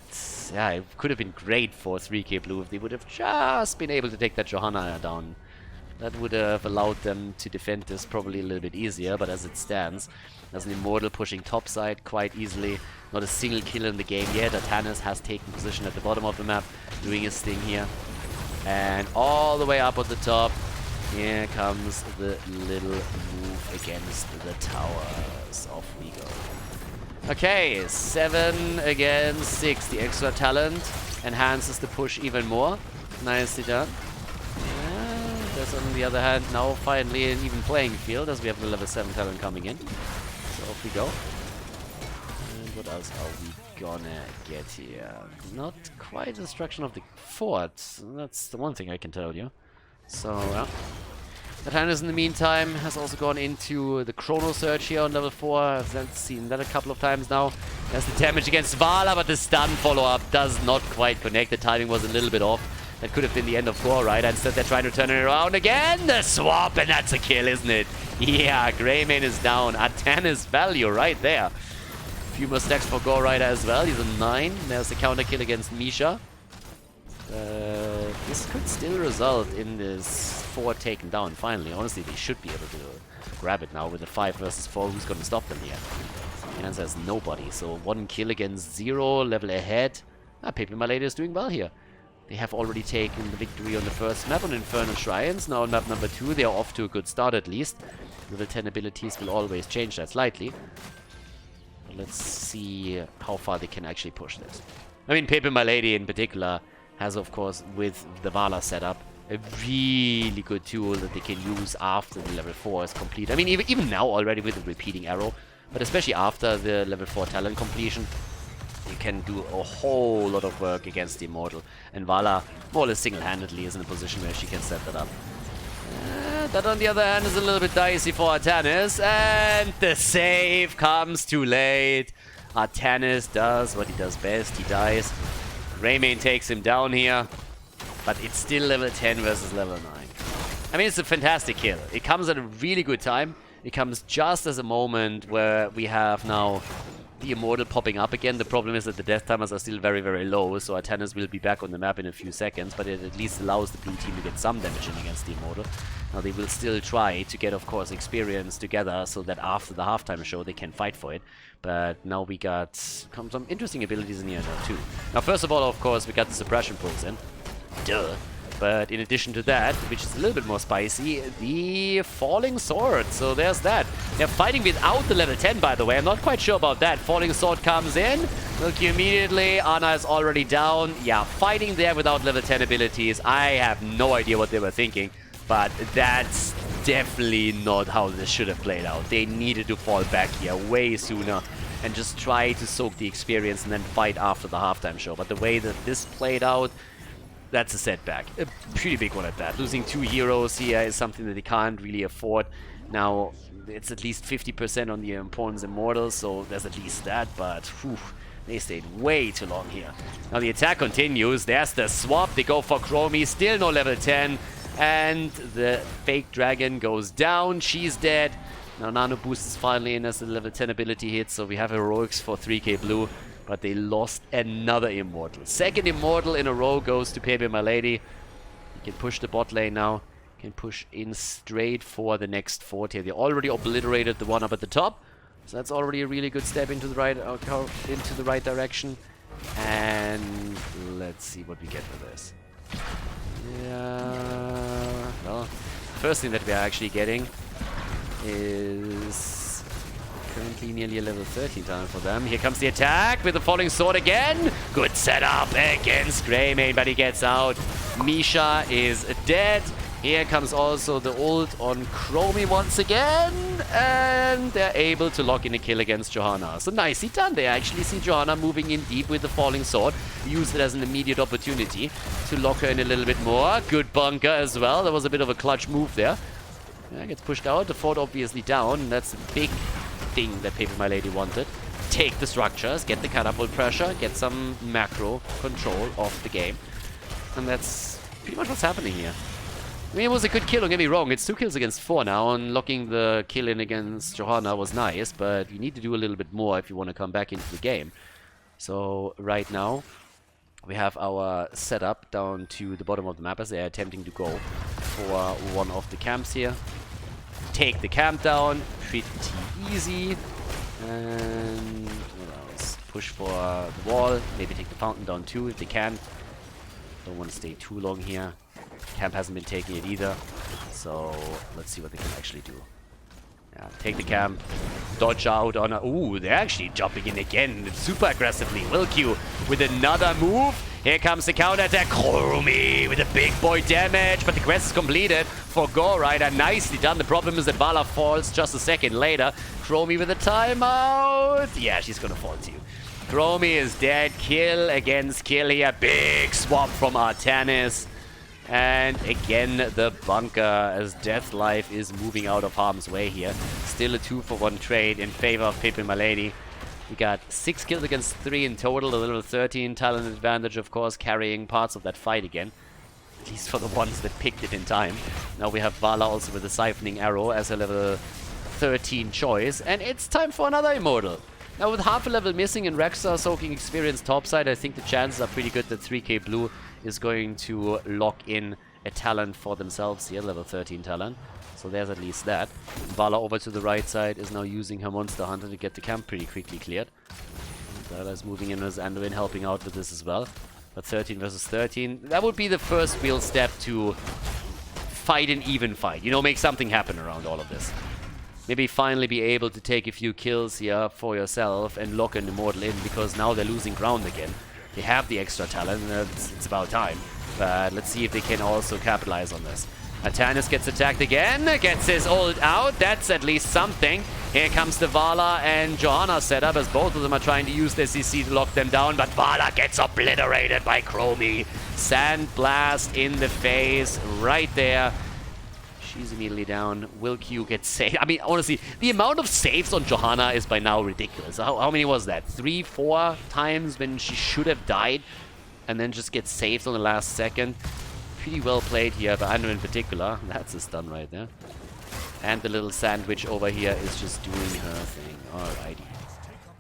yeah, it could have been great for 3K Blue if they would have just been able to take that Johanna down. That would have allowed them to defend this probably a little bit easier, but as it stands, there's an Immortal pushing topside quite easily. Not a single kill in the game yet. Artanis has taken position at the bottom of the map, doing his thing here. And all the way up at the top, here comes the little move against the towers. Off we go. Okay, 7 against 6. The extra talent enhances the push even more. Nicely done. There's on the other hand now finally an even playing field as we have the level 7 talent coming in. So off we go. And what else are we gonna get here? Not quite destruction of the fort. That's the one thing I can tell you. So, yeah. Artanis in the meantime has also gone into the Chrono Surge here on level 4. I've seen that a couple of times now. There's the damage against Vala, but the stun follow-up does not quite connect. The timing was a little bit off. That could have been the end of Gore, right? Instead, they're trying to turn it around again. The swap, and that's a kill, isn't it? Yeah, Greymane is down. Artanis value right there. A few more stacks for Gore Rider as well. He's a 9. There's the counter kill against Misha. This could still result in this 4 taken down finally. Honestly, they should be able to grab it now with the 5 versus 4. Who's going to stop them here? The answer is nobody. So 1 kill against 0, level ahead. pepeMLady is doing well here. They have already taken the victory on the first map on Infernal Shrines. Now on map number 2, they are off to a good start at least. Level 10 abilities will always change that slightly. Let's see how far they can actually push this. I mean, pepeMLady in particular has, of course, with the Vala setup, a really good tool that they can use after the level 4 is complete. I mean, even now already with the repeating arrow, but especially after the level 4 talent completion, you can do a whole lot of work against the Immortal. And Vala, more or less single-handedly, is in a position where she can set that up. That, on the other hand, is a little bit dicey for Artanis, and the save comes too late. Artanis does what he does best, he dies. Greymane takes him down here, but it's still level 10 versus level 9. I mean, it's a fantastic kill. It comes at a really good time. It comes just as a moment where we have now the Immortal popping up again. The problem is that the death timers are still very, very low, so Artanis will be back on the map in a few seconds, but it at least allows the blue team to get some damage in against the Immortal. Now they will still try to get, of course, experience together so that after the halftime show they can fight for it. But now we got some interesting abilities in here now too. Now first of all, of course, we got the suppression pulls in. Duh. But in addition to that, which is a little bit more spicy, the Falling Sword. So there's that. They're fighting without the level 10, by the way. I'm not quite sure about that. Falling Sword comes in. Milky immediately. Ana is already down. Yeah, fighting there without level 10 abilities. I have no idea what they were thinking. But that's definitely not how this should have played out. They needed to fall back here way sooner and just try to soak the experience and then fight after the halftime show. But the way that this played out, that's a setback. A pretty big one at that. Losing 2 heroes here is something that they can't really afford. Now, it's at least 50% on the opponent's Immortal, so there's at least that, but whew, they stayed way too long here. Now the attack continues. There's the swap. They go for Chromie. Still no level 10. And the fake dragon goes down. She's dead. Now Nano Boost is finally in as the level 10 ability hits, so we have heroics for 3k blue. But they lost another Immortal. Second Immortal in a row goes to pepeMLady. You can push the bot lane now. You can push in straight for the next fort here. They already obliterated the one up at the top. So that's already a really good step into the right direction. And let's see what we get with this. Yeah, well, first thing that we are actually getting is currently nearly a level 13 talent for them. Here comes the attack with the Falling Sword again. Good setup against Greymane, but he gets out. Misha is dead. Here comes also the ult on Chromie once again. And they're able to lock in a kill against Johanna. So nicely done. They actually see Johanna moving in deep with the Falling Sword. Use it as an immediate opportunity to lock her in a little bit more. Good bunker as well. That was a bit of a clutch move there. Yeah, gets pushed out. The fort obviously down. And that's a big thing that pepeMLady wanted. Take the structures, get the catapult pressure, get some macro control of the game. And that's pretty much what's happening here. I mean, it was a good kill, don't get me wrong. It's 2 kills against 4 now, and locking the kill in against Johanna was nice, but you need to do a little bit more if you want to come back into the game. So right now, we have our setup down to the bottom of the map as they're attempting to go for one of the camps here. Take the camp down, pretty easy. And what else? Push for the wall, maybe take the fountain down too if they can. Don't want to stay too long here. Camp hasn't been taking it either, so let's see what they can actually do. Yeah, take the camp, dodge out on a... Ooh, they're actually jumping in again, super aggressively. Wilq with another move. Here comes the counter attack. Chromie with a big boy damage, but the quest is completed for Gore Rider. Nicely done. The problem is that Vala falls just a second later. Chromie with a timeout. Yeah, she's gonna fall too. Chromie is dead. Kill against kill here. Big swap from Artanis. And again, the bunker as Death Life is moving out of harm's way here. Still a 2-for-1 trade in favor of pepeMLady. We got 6 kills against 3 in total. A level 13 talent advantage, of course, carrying parts of that fight again. At least for the ones that picked it in time. Now we have Vala also with the Siphoning Arrow as a level 13 choice. And it's time for another Immortal. Now with half a level missing and Rexa soaking experience topside, I think the chances are pretty good that 3K Blue is going to lock in a talent for themselves here, level 13 talent. So there's at least that. Vala over to the right side is now using her Monster Hunter to get the camp pretty quickly cleared. Vala is moving in as Anduin helping out with this as well. But 13 versus 13, that would be the first real step to fight an even fight. You know, make something happen around all of this. Maybe finally be able to take a few kills here for yourself and lock an Immortal in, because now they're losing ground again. They have the extra talent, and it's about time. But let's see if they can also capitalize on this. Atanus gets attacked again, gets his ult out. That's at least something. Here comes the Vala and Johanna setup, as both of them are trying to use their CC to lock them down. But Vala gets obliterated by Chromie. Sand blast in the face right there. She's immediately down. Will Q get saved? I mean, honestly, the amount of saves on Johanna is by now ridiculous. How many was that? 3, 4 times when she should have died and then just get saved on the last second. Pretty well played here by Andrew in particular. That's a stun right there. And the little sandwich over here is just doing her thing. Alrighty.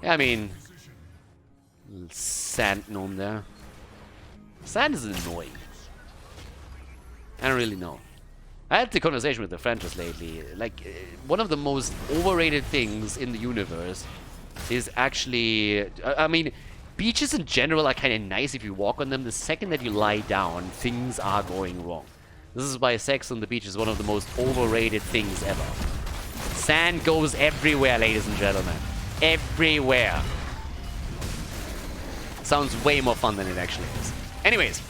Yeah, I mean, little sand gnome there. Sand is annoying. I don't really know. I had the conversation with the Frenchers lately. Like, one of the most overrated things in the universe is actually... I mean, beaches in general are kind of nice if you walk on them. The second that you lie down, things are going wrong. This is why sex on the beach is one of the most overrated things ever. Sand goes everywhere, ladies and gentlemen. Everywhere. Sounds way more fun than it actually is. Anyways.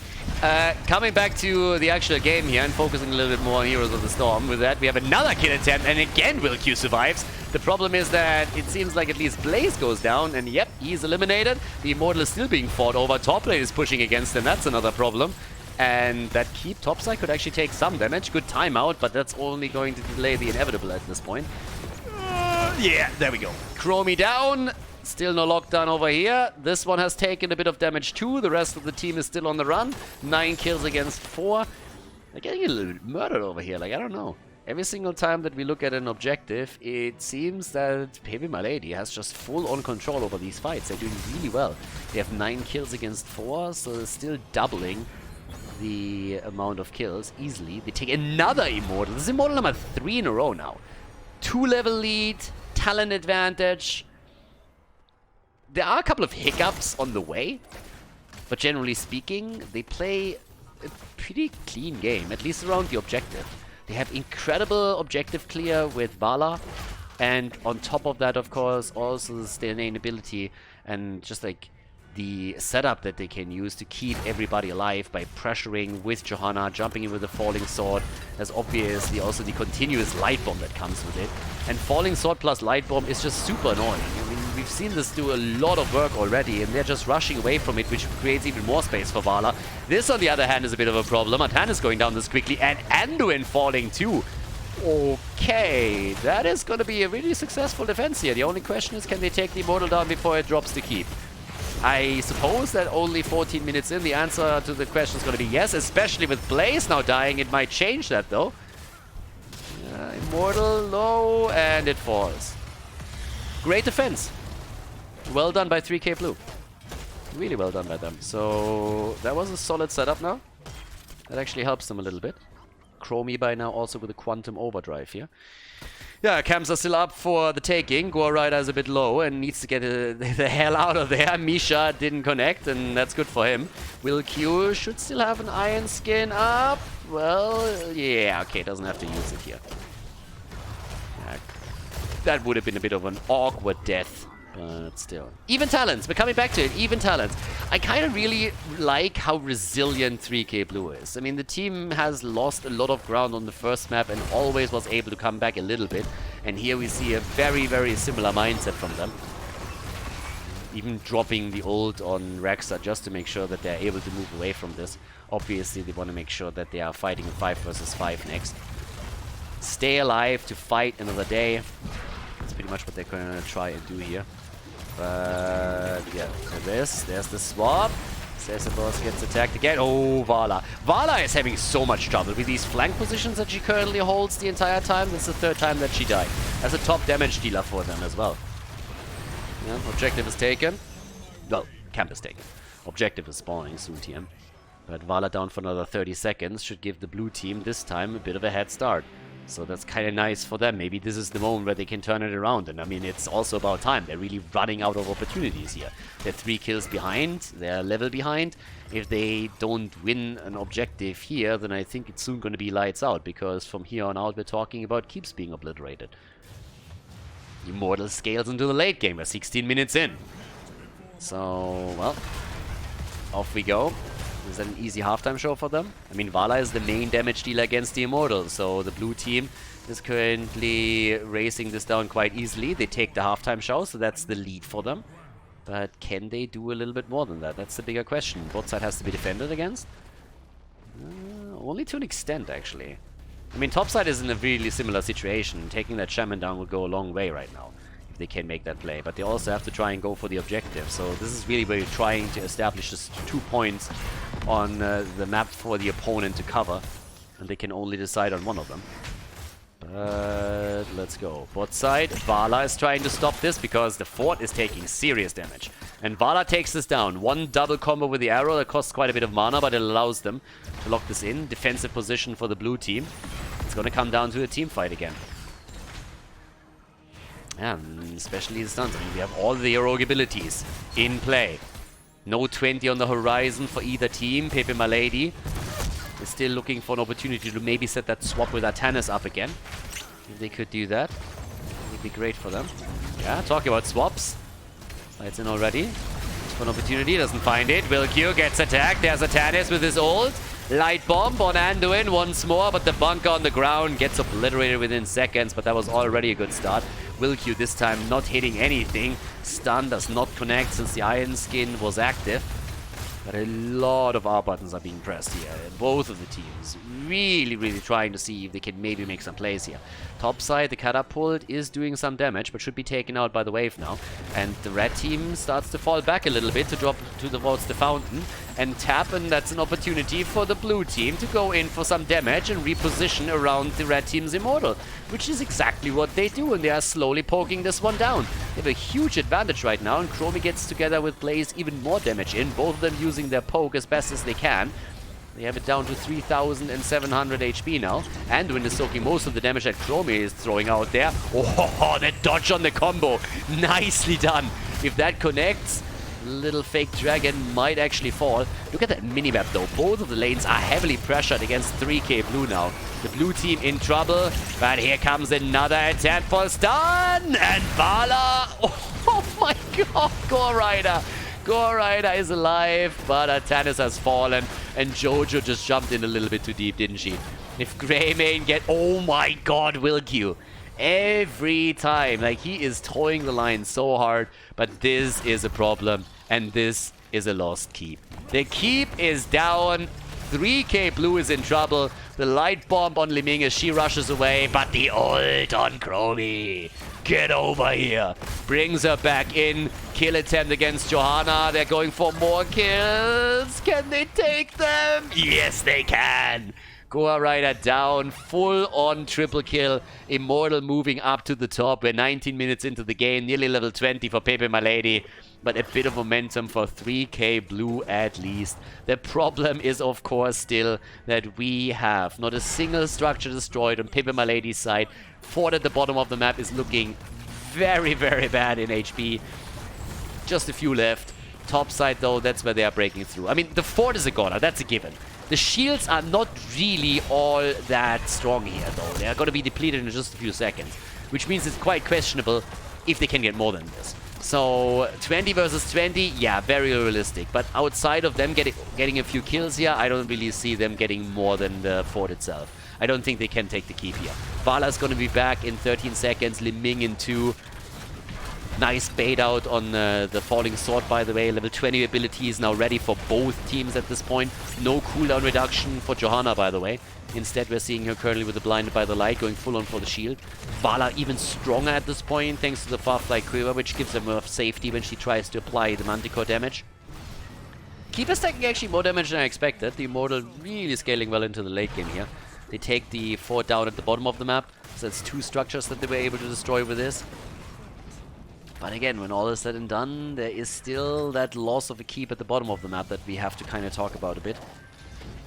Coming back to the actual game here and focusing a little bit more on Heroes of the Storm. With that, we have another kill attempt, and again Will Q survives. The problem is that it seems like at least Blaze goes down, and yep, he's eliminated. The Immortal is still being fought over. Top lane is pushing against him, that's another problem. And that keep topside could actually take some damage. Good timeout, but that's only going to delay the inevitable at this point. Yeah, there we go. Chromie down. Still no lockdown over here. This one has taken a bit of damage too. The rest of the team is still on the run. 9 kills against 4. They're getting a little bit murdered over here. Like, I don't know. Every single time that we look at an objective, it seems that pepeMLady has just full-on control over these fights. They're doing really well. They have 9 kills against 4, so they're still doubling the amount of kills easily. They take another Immortal. This is Immortal number 3 in a row now. 2-level lead, talent advantage. There are a couple of hiccups on the way, but generally speaking, they play a pretty clean game, at least around the objective. They have incredible objective clear with Vala, and on top of that, of course, also the sustainability and just like the setup that they can use to keep everybody alive by pressuring with Johanna, jumping in with the Falling Sword. There's obviously also the continuous Light Bomb that comes with it. And Falling Sword plus Light Bomb is just super annoying. I mean, we've seen this do a lot of work already, and they're just rushing away from it, which creates even more space for Vala. This, on the other hand, is a bit of a problem. Atan is going down this quickly, and Anduin falling too. Okay, that is going to be a really successful defense here. The only question is, can they take the Immortal down before it drops the keep? I suppose that only 14 minutes in, the answer to the question is going to be yes, especially with Blaze now dying. It might change that, though. Immortal low, and it falls. Great defense. Well done by 3K Blue. Really well done by them. So that was a solid setup now. That actually helps them a little bit. Chromie by now also with a Quantum Overdrive here. Yeah, camps are still up for the taking. Goa Rider is a bit low and needs to get the hell out of there. Misha didn't connect, and that's good for him. Will Q should still have an Iron Skin up. Well, yeah, okay, doesn't have to use it here. Yeah, that would have been a bit of an awkward death. But still. Even talents. We're coming back to it. Even talents. I kind of really like how resilient 3K Blue is. I mean, the team has lost a lot of ground on the first map and always was able to come back a little bit. And here we see a very, very similar mindset from them. Even dropping the ult on Rexa just to make sure that they're able to move away from this. Obviously, they want to make sure that they are fighting 5 versus 5 next. Stay alive to fight another day. That's pretty much what they're going to try and do here. But yeah, so there's the swap. Boss gets attacked again. Oh, Vala. Vala is having so much trouble with these flank positions that she currently holds the entire time. That's the third time that she died. As a top damage dealer for them as well. Yeah, objective is taken. Well, camp is taken. Objective is spawning soon, TM. But Vala down for another 30 seconds should give the blue team this time a bit of a head start. So that's kind of nice for them. Maybe this is the moment where they can turn it around. And I mean, it's also about time. They're really running out of opportunities here. They're 3 kills behind. They're a level behind. If they don't win an objective here, then I think it's soon going to be lights out. Because from here on out, we're talking about keeps being obliterated. Immortal scales into the late game. We're 16 minutes in. So, well, off we go. Is that an easy halftime show for them? I mean, Vala is the main damage dealer against the Immortals, so the blue team is currently racing this down quite easily. They take the halftime show, so that's the lead for them. But can they do a little bit more than that? That's the bigger question. Both side has to be defended against. Only to an extent, actually. I mean, top side is in a really similar situation. Taking that shaman down would go a long way right now, if they can make that play. But they also have to try and go for the objective. So this is really where you're trying to establish just 2 points on the map for the opponent to cover. And they can only decide on one of them. But let's go. Bot side, Vala is trying to stop this because the fort is taking serious damage. And Vala takes this down. One double combo with the arrow that costs quite a bit of mana, but it allows them to lock this in. Defensive position for the blue team. It's going to come down to a team fight again. Yeah, especially the stuns. I mean, we have all the heroic abilities in play. No 20 on the horizon for either team. pepeMLady is still looking for an opportunity to maybe set that swap with Artanis up again. If they could do that, it would be great for them. Yeah, talking about swaps. Lights in already. For an opportunity, doesn't find it. Wilq gets attacked. There's Artanis with his ult. Light bomb on Anduin once more, but the bunker on the ground gets obliterated within seconds, but that was already a good start. Wilq this time not hitting anything. Stun does not connect since the Iron Skin was active. But a lot of R buttons are being pressed here. Both of the teams really trying to see if they can maybe make some plays here. Top side, the catapult is doing some damage, but should be taken out by the wave now. And the red team starts to fall back a little bit to drop towards the fountain and tap, and that's an opportunity for the blue team to go in for some damage and reposition around the red team's Immortal, which is exactly what they do, and they are slowly poking this one down. They have a huge advantage right now, and Chromie gets together with Blaze even more damage in, both of them using their poke as best as they can. They have it down to 3,700 HP now. Anduin is soaking most of the damage that Chromie is throwing out there. Oh, that dodge on the combo. Nicely done. If that connects, little fake dragon might actually fall. Look at that minimap though. Both of the lanes are heavily pressured against 3k blue now. The blue team in trouble, but here comes another attempt for stun. And Vala. Oh my god, Gore Rider. Gore Rider is alive, but Artanis has fallen, and Jojo just jumped in a little bit too deep, didn't she? If Greymane get... Oh my god, Wilq. Every time. Like, he is towing the line so hard, but this is a problem, and this is a lost keep. The keep is down. 3k blue is in trouble. The light bomb on Liming as she rushes away, but the ult on Chromie. Get over here. Brings her back in. Kill attempt against Johanna. They're going for more kills. Can they take them? Yes, they can. Gore Rider down. Full on triple kill. Immortal moving up to the top. We're 19 minutes into the game. Nearly level 20 for pepeMLady. But a bit of momentum for 3k blue at least. The problem is, of course, still that we have not a single structure destroyed on pepeMLady's side. Fort at the bottom of the map is looking very bad in HP. Just a few left. Top side, though, that's where they are breaking through. I mean, the fort is a goner. That's a given. The shields are not really all that strong here, though. They are going to be depleted in just a few seconds. Which means it's quite questionable if they can get more than this. So 20 versus 20, yeah, very realistic. But outside of them getting a few kills here, I don't really see them getting more than the fort itself. I don't think they can take the keep here. Vala's going to be back in 13 seconds. Liming in 2. Nice bait out on the Falling Sword, by the way. Level 20 ability is now ready for both teams at this point. No cooldown reduction for Johanna, by the way. Instead, we're seeing her currently with the Blinded by the Light going full on for the shield. Vala even stronger at this point thanks to the Farfly Quiver, which gives her more safety when she tries to apply the Manticore damage. Keep is taking actually more damage than I expected. The Immortal really scaling well into the late game here. They take the fort down at the bottom of the map. So that's 2 structures that they were able to destroy with this. But again, when all is said and done, there is still that loss of a keep at the bottom of the map that we have to kind of talk about a bit.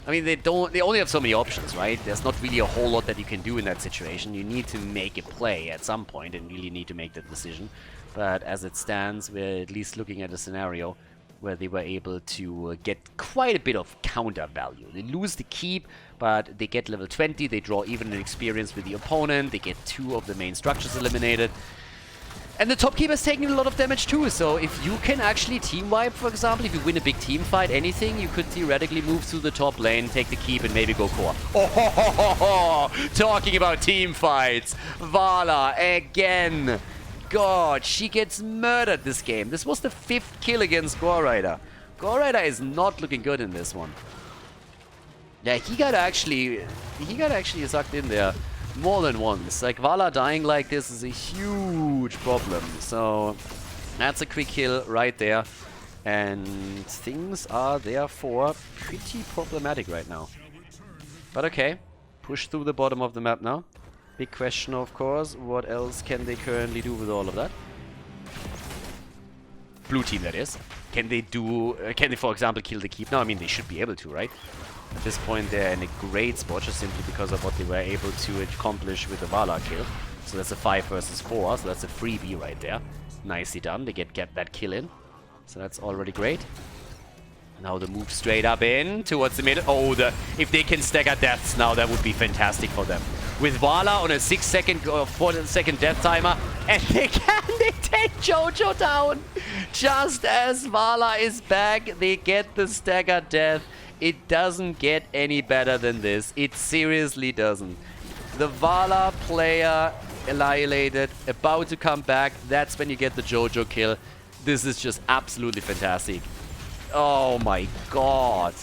I mean, they only have so many options, right? There's not really a whole lot that you can do in that situation. You need to make a play at some point and really need to make that decision. But as it stands, we're at least looking at a scenario where they were able to get quite a bit of counter value. They lose the keep, but they get level 20, they draw even an experience with the opponent, they get 2 of the main structures eliminated. And the top keeper is taking a lot of damage too, so if you can actually team wipe, for example, if you win a big team fight, anything, you could theoretically move through the top lane, take the keep, and maybe go core. Oh, talking about team fights, Vala again. God, she gets murdered this game. This was the 5th kill against Gore Rider. Gore Rider is not looking good in this one. Yeah, he got actually sucked in there more than once. Like, Vala dying like this is a huge problem. So that's a quick kill right there. And things are therefore pretty problematic right now. But okay, push through the bottom of the map now. Big question, of course, what else can they currently do with all of that? Blue team, that is. Can they, for example, kill the keep now? I mean, they should be able to, right? At this point, they're in a great spot just simply because of what they were able to accomplish with the Vala kill. So that's a 5 versus 4, so that's a freebie right there. Nicely done. They get that kill in. So that's already great. Now the move straight up in towards the middle. Oh, if they can stagger deaths now, that would be fantastic for them. With Vala on a 6-second or 4-second death timer, and they take Jojo down. Just as Vala is back, they get the stagger death. It doesn't get any better than this. It seriously doesn't. The Vala player annihilated, about to come back. That's when you get the Jojo kill. This is just absolutely fantastic. Oh my god.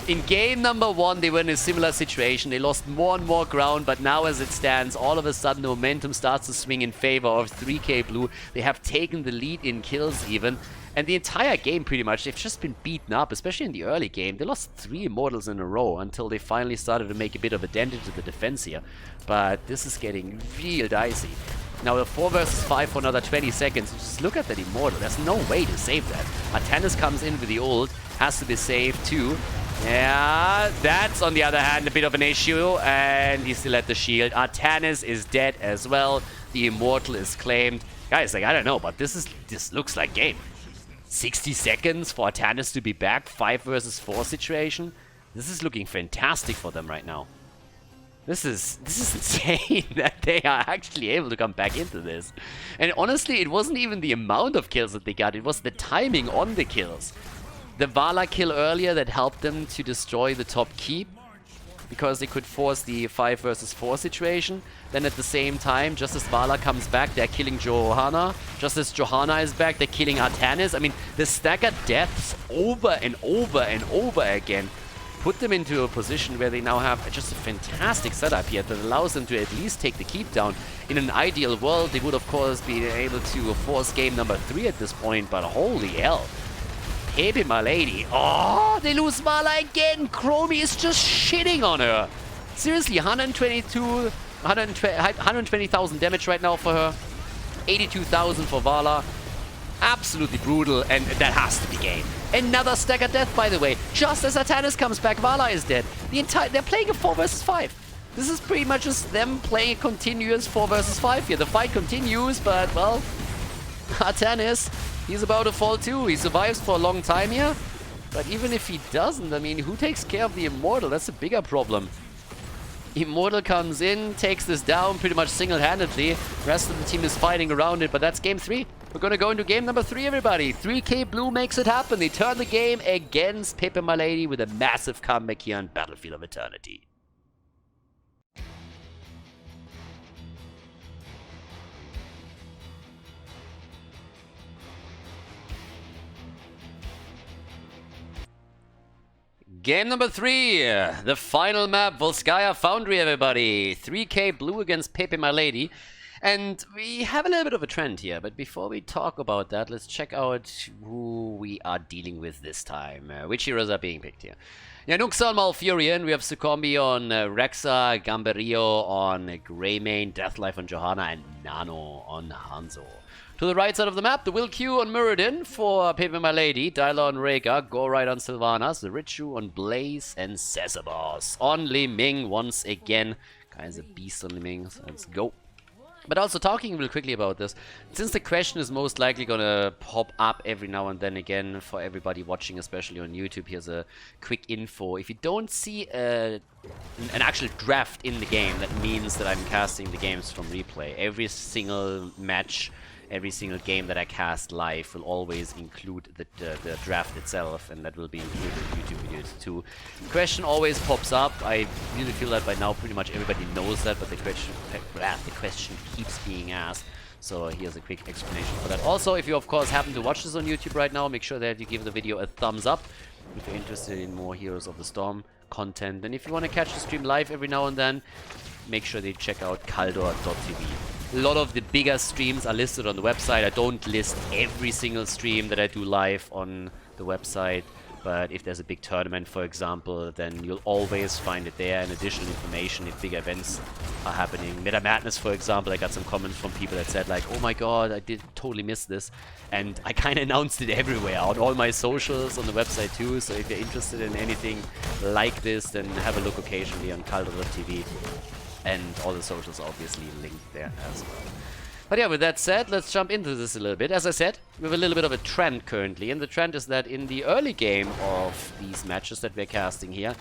In game number 1, they were in a similar situation. They lost more and more ground, but now as it stands, all of a sudden the momentum starts to swing in favor of 3K Blue. They have taken the lead in kills even. And the entire game, pretty much, they've just been beaten up, especially in the early game. They lost 3 Immortals in a row until they finally started to make a bit of a dent into the defense here. But this is getting real dicey. Now the 4 versus 5 for another 20 seconds. Just look at that Immortal. There's no way to save that. Artanis comes in with the ult. Has to be saved too. Yeah, that's on the other hand a bit of an issue. And he still had the shield. Artanis is dead as well. The Immortal is claimed. Guys, like, I don't know, but this looks like game. 60 seconds for Artanis to be back. 5 versus 4 situation. This is looking fantastic for them right now. This is insane that they are actually able to come back into this. And honestly, it wasn't even the amount of kills that they got, it was the timing on the kills. The Vala kill earlier that helped them to destroy the top keep, because they could force the 5 versus 4 situation. Then at the same time, just as Vala comes back, they're killing Johanna. Just as Johanna is back, they're killing Artanis. I mean, the staggered deaths over and over and over again put them into a position where they now have just a fantastic setup here that allows them to at least take the keep down. In an ideal world, they would of course be able to force game number 3 at this point, but holy hell. pepeMLady. Oh, they lose Vala again. Chromie is just shitting on her. Seriously, 120,000 damage right now for her. 82,000 for Vala. Absolutely brutal, and that has to be game. Another stagger death, by the way. Just as Artanis comes back, Vala is dead. They're playing a 4 versus 5. This is pretty much just them playing a continuous 4 versus 5 here. The fight continues, but, well, Artanis, he's about to fall too. He survives for a long time here. But even if he doesn't, I mean, who takes care of the Immortal? That's a bigger problem. Immortal comes in, takes this down pretty much single-handedly. Rest of the team is fighting around it, but that's game 3. We're gonna go into game number 3, everybody. 3K Blue makes it happen. They turn the game against pepeMLady with a massive comeback here on Battlefield of Eternity. Game number 3, the final map, Volskaya Foundry, everybody. 3K Blue against pepeMLady. And we have a little bit of a trend here, but before we talk about that, let's check out who we are dealing with this time. Which heroes are being picked here. Yeah, Nuxa on Malfurion, we have Sucombi on Rexa, Gamberio on Greymane, Deathlife on Johanna, and Nano on Hanzo. To the right side of the map, the Will Q on Muradin for pepeMLady, Dyla on Rhaegar, Gorite on Sylvanas, the Richu on Blaze, and Cesabos on Li Ming once again. Guy's a beast on Li Ming, so let's go. But also talking real quickly about this, since the question is most likely gonna pop up every now and then again for everybody watching, especially on YouTube, here's a quick info. If you don't see an actual draft in the game, that means that I'm casting the games from replay. Every single match, every single game that I cast live will always include the draft itself, and that will be included in YouTube videos too. The question always pops up. I really feel that by now pretty much everybody knows that, but the question keeps being asked. So here's a quick explanation for that. Also, if you of course happen to watch this on YouTube right now, make sure that you give the video a thumbs up if you're interested in more Heroes of the Storm content. And if you want to catch the stream live every now and then, make sure that you check out Khaldor.tv. A lot of the bigger streams are listed on the website. I don't list every single stream that I do live on the website, but if there's a big tournament, for example, then you'll always find it there, and additional information if big events are happening. Meta Madness, for example, I got some comments from people that said like, oh my god, I did totally miss this, and I kind of announced it everywhere, on all my socials, on the website too, so if you're interested in anything like this, then have a look occasionally on Khaldor.tv. And all the socials are obviously linked there as well. But yeah, with that said, let's jump into this a little bit. As I said, we have a little bit of a trend currently, and the trend is that in the early game of these matches that we're casting here,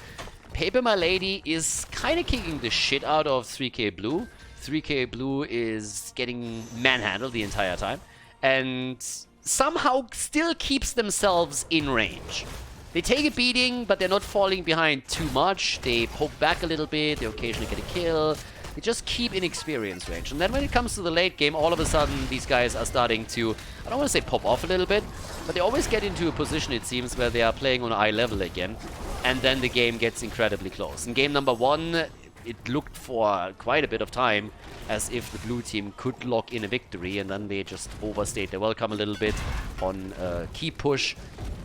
pepeMLady is kind of kicking the shit out of 3K Blue. 3K Blue is getting manhandled the entire time, and somehow still keeps themselves in range. They take a beating, but they're not falling behind too much. They poke back a little bit, they occasionally get a kill. They just keep in experience range. And then when it comes to the late game, all of a sudden these guys are starting to, I don't want to say pop off a little bit, but they always get into a position, it seems, where they are playing on eye level again. And then the game gets incredibly close. In game number 1, it looked for quite a bit of time as if the blue team could lock in a victory, and then they just overstayed their welcome a little bit on a key push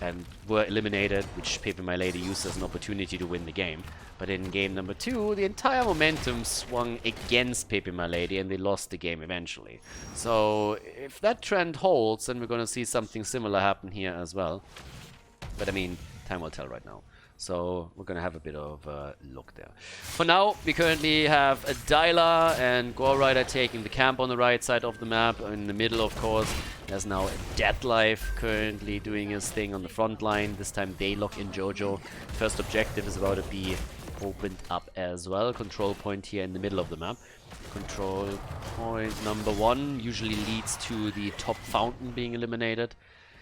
and were eliminated, which pepeMLady used as an opportunity to win the game. But in game number 2, the entire momentum swung against pepeMLady, and they lost the game eventually. So if that trend holds, then we're going to see something similar happen here as well. But I mean, time will tell right now. So we're going to have a bit of a look there. For now, we currently have a Dyla and Gorite taking the camp on the right side of the map. In the middle, of course, there's now a Deathlife currently doing his thing on the front line. This time they lock in Jojo. First objective is about to be opened up as well. Control point here in the middle of the map. Control point number 1 usually leads to the top fountain being eliminated.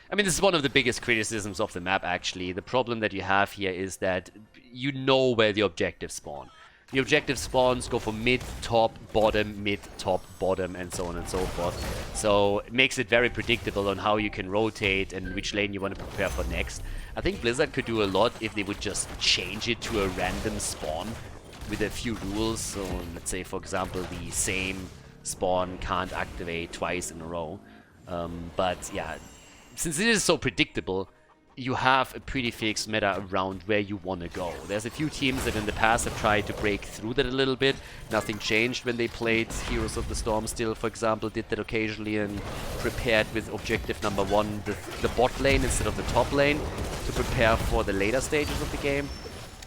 I mean, this is one of the biggest criticisms of the map, actually. The problem that you have here is that you know where the objectives spawn. The objective spawns go for mid, top, bottom, and so on and so forth. So it makes it very predictable on how you can rotate and which lane you want to prepare for next. I think Blizzard could do a lot if they would just change it to a random spawn with a few rules. So let's say, for example, the same spawn can't activate twice in a row. But yeah, since it is so predictable, you have a pretty fixed meta around where you want to go. There's a few teams that in the past have tried to break through that a little bit. Nothing changed when they played Heroes of the Storm still, for example, did that occasionally and prepared with objective number 1, the bot lane instead of the top lane, to prepare for the later stages of the game.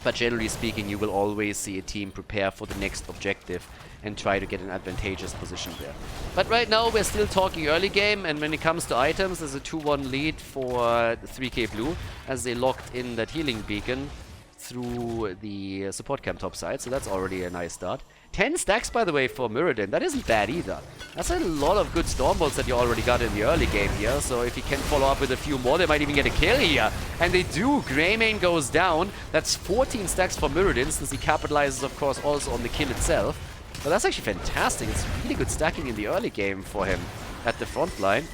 But generally speaking, you will always see a team prepare for the next objective and try to get an advantageous position there. But right now we're still talking early game, and when it comes to items, there's a 2-1 lead for 3K Blue as they locked in that healing beacon through the support camp top side, so that's already a nice start. 10 stacks, by the way, for Muradin. That isn't bad either. That's a lot of good Stormbolts that you already got in the early game here, so if you can follow up with a few more, they might even get a kill here. And they do. Greymane goes down. That's 14 stacks for Muradin, since he capitalizes, of course, also on the kill itself. But that's actually fantastic. It's really good stacking in the early game for him at the front line.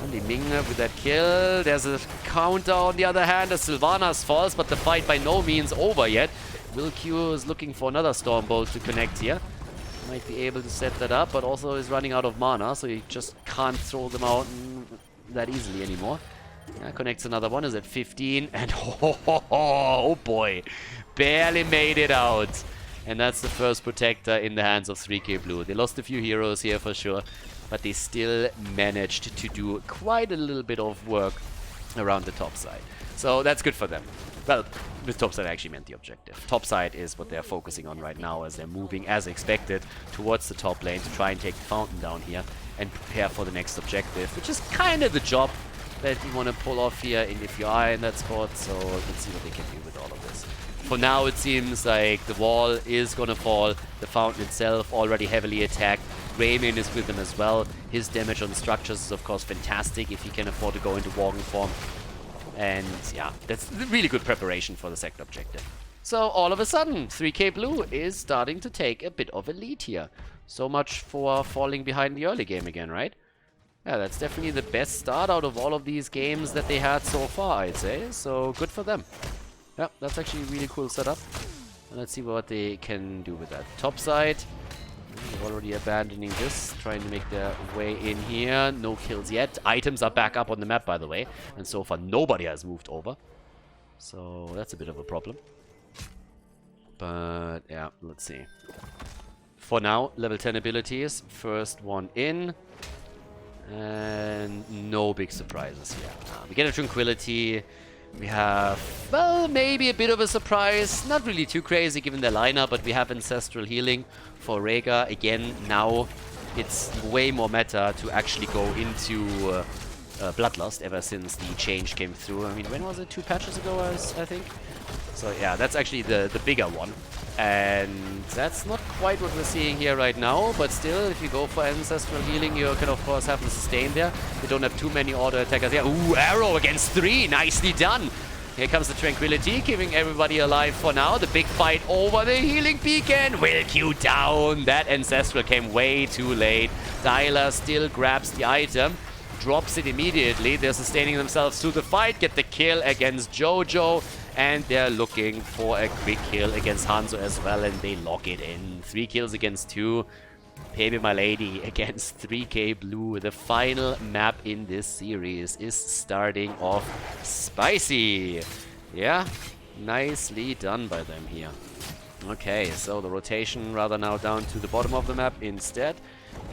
And Li Ming with that kill. There's a counter on the other hand as Sylvanas falls, but the fight by no means over yet. Will Q is looking for another Stormbolt to connect here. Might be able to set that up, but also is running out of mana, so you just can't throw them out that easily anymore. Yeah, connects another one, is at 15, and oh boy, barely made it out. And that's the first protector in the hands of 3K Blue. They lost a few heroes here for sure, but they still managed to do quite a little bit of work around the top side. So that's good for them. Well, with top side I actually meant the objective. Top side is what they're focusing on right now as they're moving as expected towards the top lane to try and take the fountain down here and prepare for the next objective, which is kind of the job that you want to pull off here if you are in that spot. So let's see what they can do with all of this. For now it seems like the wall is going to fall. The fountain itself already heavily attacked. Greymane is with him as well. His damage on structures is of course fantastic if he can afford to go into walking form. And yeah, that's really good preparation for the second objective. So all of a sudden, 3K Blue is starting to take a bit of a lead here. So much for falling behind the early game again, right? Yeah, that's definitely the best start out of all of these games that they had so far, I'd say. So good for them. Yeah, that's actually a really cool setup. Let's see what they can do with that. Top side. They're already abandoning this, trying to make their way in here. No kills yet. Items are back up on the map, by the way. And so far, nobody has moved over. So that's a bit of a problem. But yeah, let's see. For now, level 10 abilities. First one in. And no big surprises here. We get a Tranquility. We have, well, maybe a bit of a surprise. Not really too crazy given their lineup, but we have Ancestral Healing for Rhaegar. Again, now it's way more meta to actually go into Bloodlust ever since the change came through. I mean, when was it? 2 patches ago, I think? So yeah, that's actually the bigger one. And that's not quite what we're seeing here right now, but still, if you go for Ancestral Healing, you can of course have the sustain there. You don't have too many auto attackers here. Ooh, arrow against 3, nicely done. Here comes the Tranquility, keeping everybody alive for now. The big fight over the healing beacon will queue down. That Ancestral came way too late. Dyla still grabs the item, drops it immediately. They're sustaining themselves through the fight, get the kill against Jojo. And they're looking for a quick kill against Hanzo as well, and they lock it in. 3 kills against 2. pepeMLady against 3K Blue. The final map in this series is starting off spicy. Yeah, nicely done by them here. Okay, so the rotation rather now down to the bottom of the map instead.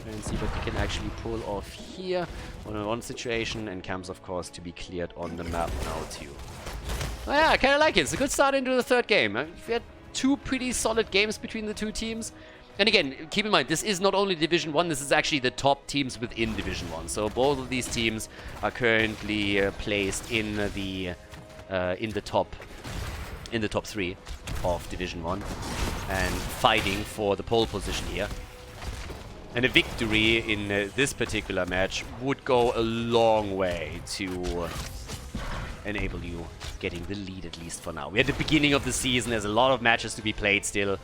Try and see what we can actually pull off here. 1-on-1 situation, and camps of course to be cleared on the map now too. Oh yeah, I kind of like it. It's a good start into the third game. We had 2 pretty solid games between the 2 teams. And again, keep in mind, this is not only Division 1, this is actually the top teams within Division 1. So both of these teams are currently placed in the top 3 of Division 1 and fighting for the pole position here. And a victory in this particular match would go a long way to enable you getting the lead, at least for now. We're at the beginning of the season. There's a lot of matches to be played still.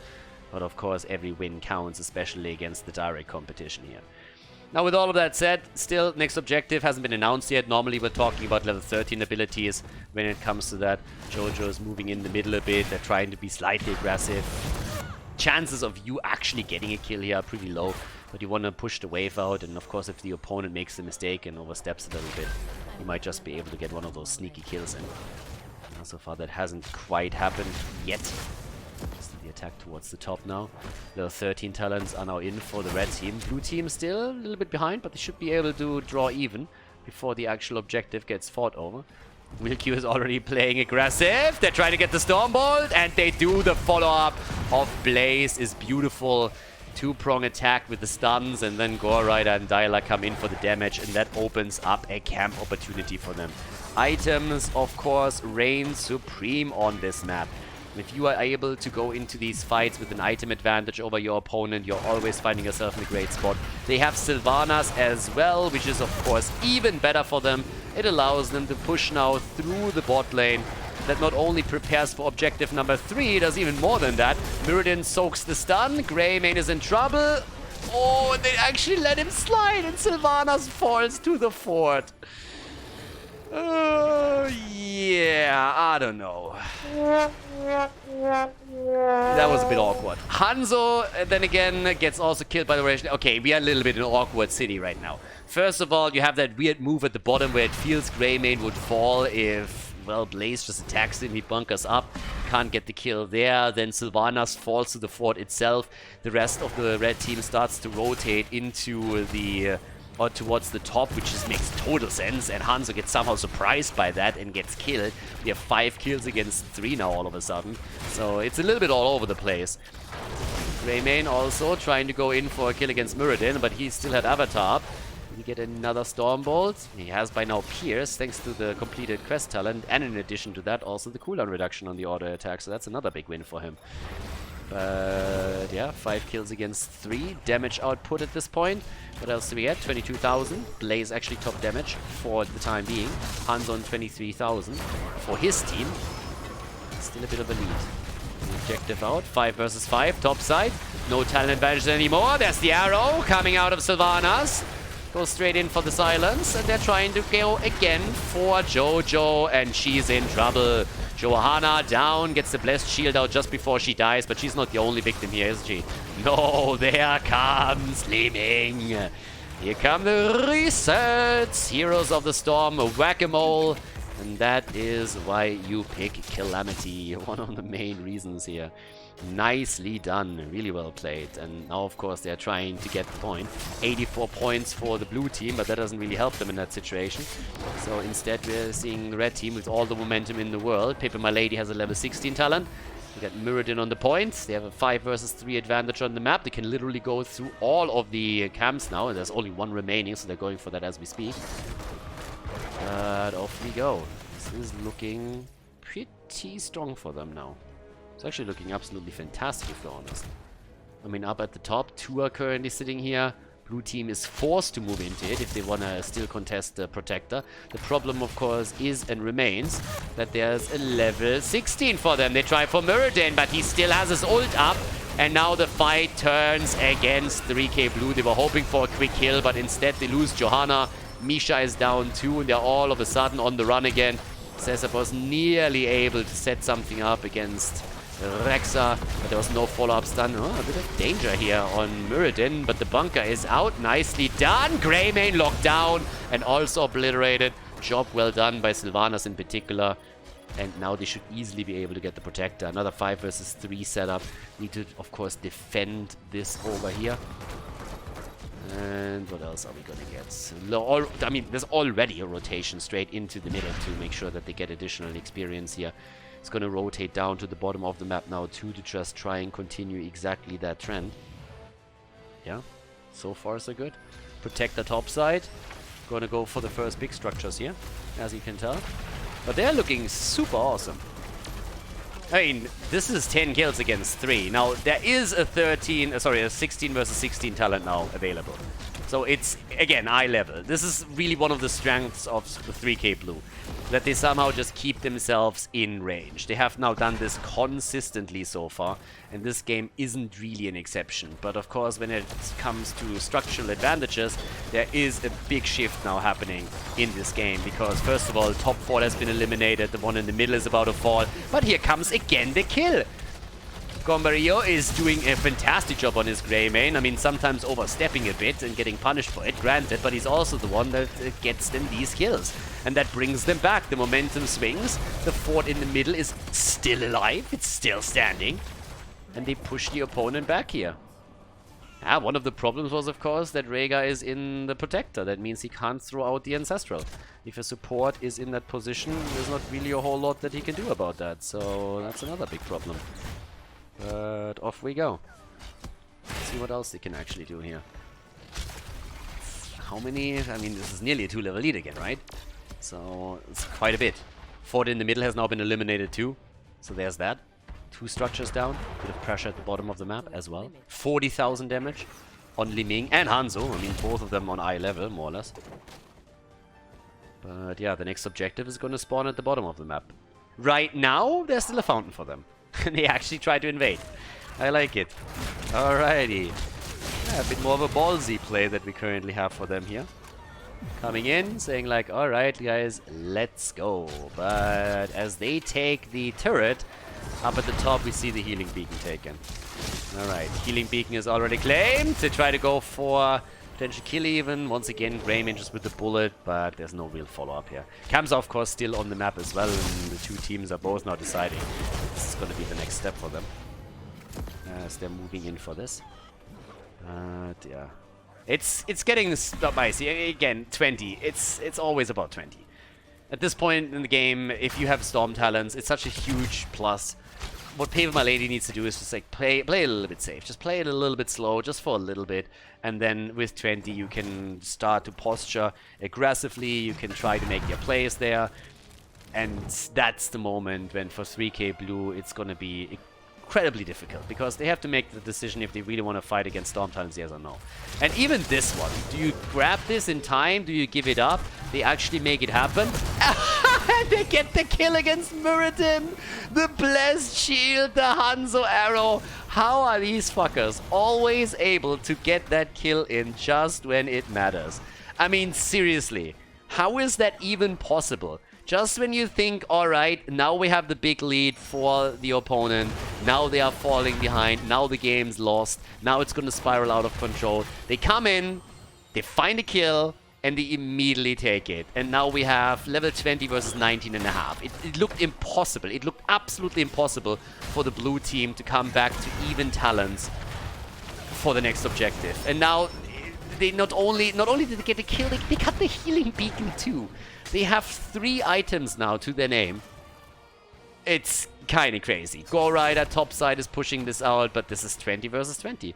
But of course, every win counts, especially against the direct competition here. Now, with all of that said, still, next objective hasn't been announced yet. Normally, we're talking about level 13 abilities when it comes to that. Jojo is moving in the middle a bit. They're trying to be slightly aggressive. Chances of you actually getting a kill here are pretty low. But you want to push the wave out. And of course, if the opponent makes a mistake and oversteps a little bit, you might just be able to get one of those sneaky kills in. Now, so far, that hasn't quite happened yet. Just the attack towards the top now. The 13 talents are now in for the red team. Blue team still a little bit behind, but they should be able to draw even before the actual objective gets fought over. Wilq is already playing aggressive. They're trying to get the Stormbolt, and they do. The follow-up of Blaze is beautiful. 2-prong attack with the stuns, and then Gore Rider and Dyla come in for the damage, and that opens up a camp opportunity for them. Items, of course, reign supreme on this map. If you are able to go into these fights with an item advantage over your opponent, you're always finding yourself in a great spot. They have Sylvanas as well, which is of course even better for them. It allows them to push now through the bot lane. That not only prepares for objective number 3, does even more than that. Mirrodin soaks the stun, Greymane is in trouble. Oh, they actually let him slide, and Sylvanas falls to the fort. Yeah, I don't know. That was a bit awkward. Hanzo, then again, gets also killed by the Rage. Okay, we are a little bit in an awkward city right now. First of all, you have that weird move at the bottom where it feels Greymane would fall if, well, Blaze just attacks him, he bunkers up. Can't get the kill there. Then Sylvanas falls to the fort itself. The rest of the red team starts to rotate into the... or towards the top, which just makes total sense, and Hanzo gets somehow surprised by that and gets killed. We have 5 kills against 3 now all of a sudden, so it's a little bit all over the place. Greymane also trying to go in for a kill against Muradin, but he still had Avatar up. We get another Stormbolt. He has by now Pierce, thanks to the completed quest talent, and in addition to that, also the cooldown reduction on the auto attack, so that's another big win for him. But yeah, 5 kills against 3. Damage output at this point. What else do we get? 22,000. Blaze actually top damage for the time being. Hanzo on 23,000 for his team. Still a bit of a lead. Objective out. 5 versus 5. Top side. No talent advantage anymore. There's the arrow coming out of Sylvanas. Goes straight in for the silence. And they're trying to go again for Jojo. And she's in trouble. Johanna down, gets the blessed shield out just before she dies, but she's not the only victim here, is she? No, there comes Slimming. Here come the resets. Heroes of the Storm, Whack-A-Mole. And that is why you pick Calamity. One of the main reasons here. Nicely done. Really well played. And now, of course, they're trying to get the point. 84 points for the blue team, but that doesn't really help them in that situation. So instead, we're seeing the red team with all the momentum in the world. pepeMLady has a level 16 talent. We got Muradin on the points. They have a 5 versus 3 advantage on the map. They can literally go through all of the camps now. And there's only 1 remaining, so they're going for that as we speak. But off we go. This is looking pretty strong for them now. It's actually looking absolutely fantastic, if you're honest. I mean, up at the top, 2 are currently sitting here. Blue team is forced to move into it if they want to still contest the Protector. The problem, of course, is and remains that there's a level 16 for them. They try for Muradin, but he still has his ult up. And now the fight turns against 3K Blue. They were hoping for a quick kill, but instead they lose Johanna. Misha is down too, and they're all of a sudden on the run again. Cesar was nearly able to set something up against Rexa, but there was no follow-up stun. Oh, a bit of danger here on Muradin, but the bunker is out. Nicely done. Greymane locked down and also obliterated. Job well done by Sylvanas in particular. And now they should easily be able to get the Protector. Another 5 versus 3 setup. Need to, of course, defend this over here. And what else are we gonna get? I mean, there's already a rotation straight into the middle to make sure that they get additional experience here. It's gonna rotate down to the bottom of the map now too, to just try and continue exactly that trend. Yeah, so far so good. Protect the top side. Gonna go for the first big structures here, as you can tell. But they're looking super awesome. I mean, this is 10 kills against 3. Now, there is a 16 versus 16 talent now available. So it's, again, eye level. This is really one of the strengths of the 3K Blue. That they somehow just keep themselves in range. They have now done this consistently so far. And this game isn't really an exception. But of course, when it comes to structural advantages, there is a big shift now happening in this game. Because first of all, top 4 has been eliminated. The one in the middle is about to fall. But here comes again the kill. Gombarillo is doing a fantastic job on his Greymane. I mean, sometimes overstepping a bit and getting punished for it, granted, but he's also the one that gets them these kills. And that brings them back. The momentum swings. The fort in the middle is still alive. It's still standing. And they push the opponent back here. One of the problems was, of course, that Rhaegar is in the Protector. That means he can't throw out the Ancestral. If a support is in that position, there's not really a whole lot that he can do about that. So that's another big problem. But off we go. Let's see what else they can actually do here. How many? I mean, this is nearly a 2-level lead again, right? So it's quite a bit. Fort in the middle has now been eliminated too. So there's that. 2 structures down. Bit of pressure at the bottom of the map as well. 40,000 damage on Li Ming and Hanzo. I mean, both of them on eye level, more or less. But yeah, the next objective is going to spawn at the bottom of the map. Right now, there's still a fountain for them. They actually try to invade. I like it. Alrighty. Yeah, a bit more of a ballsy play that we currently have for them here. coming in, saying like, alright guys, let's go. But as they take the turret, up at the top we see the healing beacon taken. Alright, healing beacon is already claimed. They try to go for potential kill even. Once again, Greymane just with the bullet, but there's no real follow-up here. Kamsa, of course, still on the map as well, and the two teams are both now deciding this is going to be the next step for them. As they're moving in for this. Yeah. It's getting spicy. Again, 20. It's always about 20. At this point in the game, if you have Storm Talents, it's such a huge plus. What pepeMLady needs to do is just like play a little bit safe. Just play it a little bit slow, just for a little bit. And then with 20, you can start to posture aggressively. You can try to make your plays there. And that's the moment when for 3K Blue, it's going to be incredibly difficult, because they have to make the decision if they really want to fight against Storm Talents, yes or no. And even this one, do you grab this in time? Do you give it up? They actually make it happen. And they get the kill against Muradin. The Blessed Shield, the Hanzo Arrow. How are these fuckers always able to get that kill in just when it matters? I mean, seriously, how is that even possible? Just when you think, alright, now we have the big lead for the opponent, now they are falling behind, now the game's lost, now it's going to spiral out of control. They come in, they find a kill, and they immediately take it. And now we have level 20 versus 19.5. It looked impossible. It looked absolutely impossible for the blue team to come back to even talents for the next objective. And now they not only did they get the kill, they got the healing beacon too. They have 3 items now to their name. It's kind of crazy. Go Rider topside is pushing this out, but this is 20 versus 20.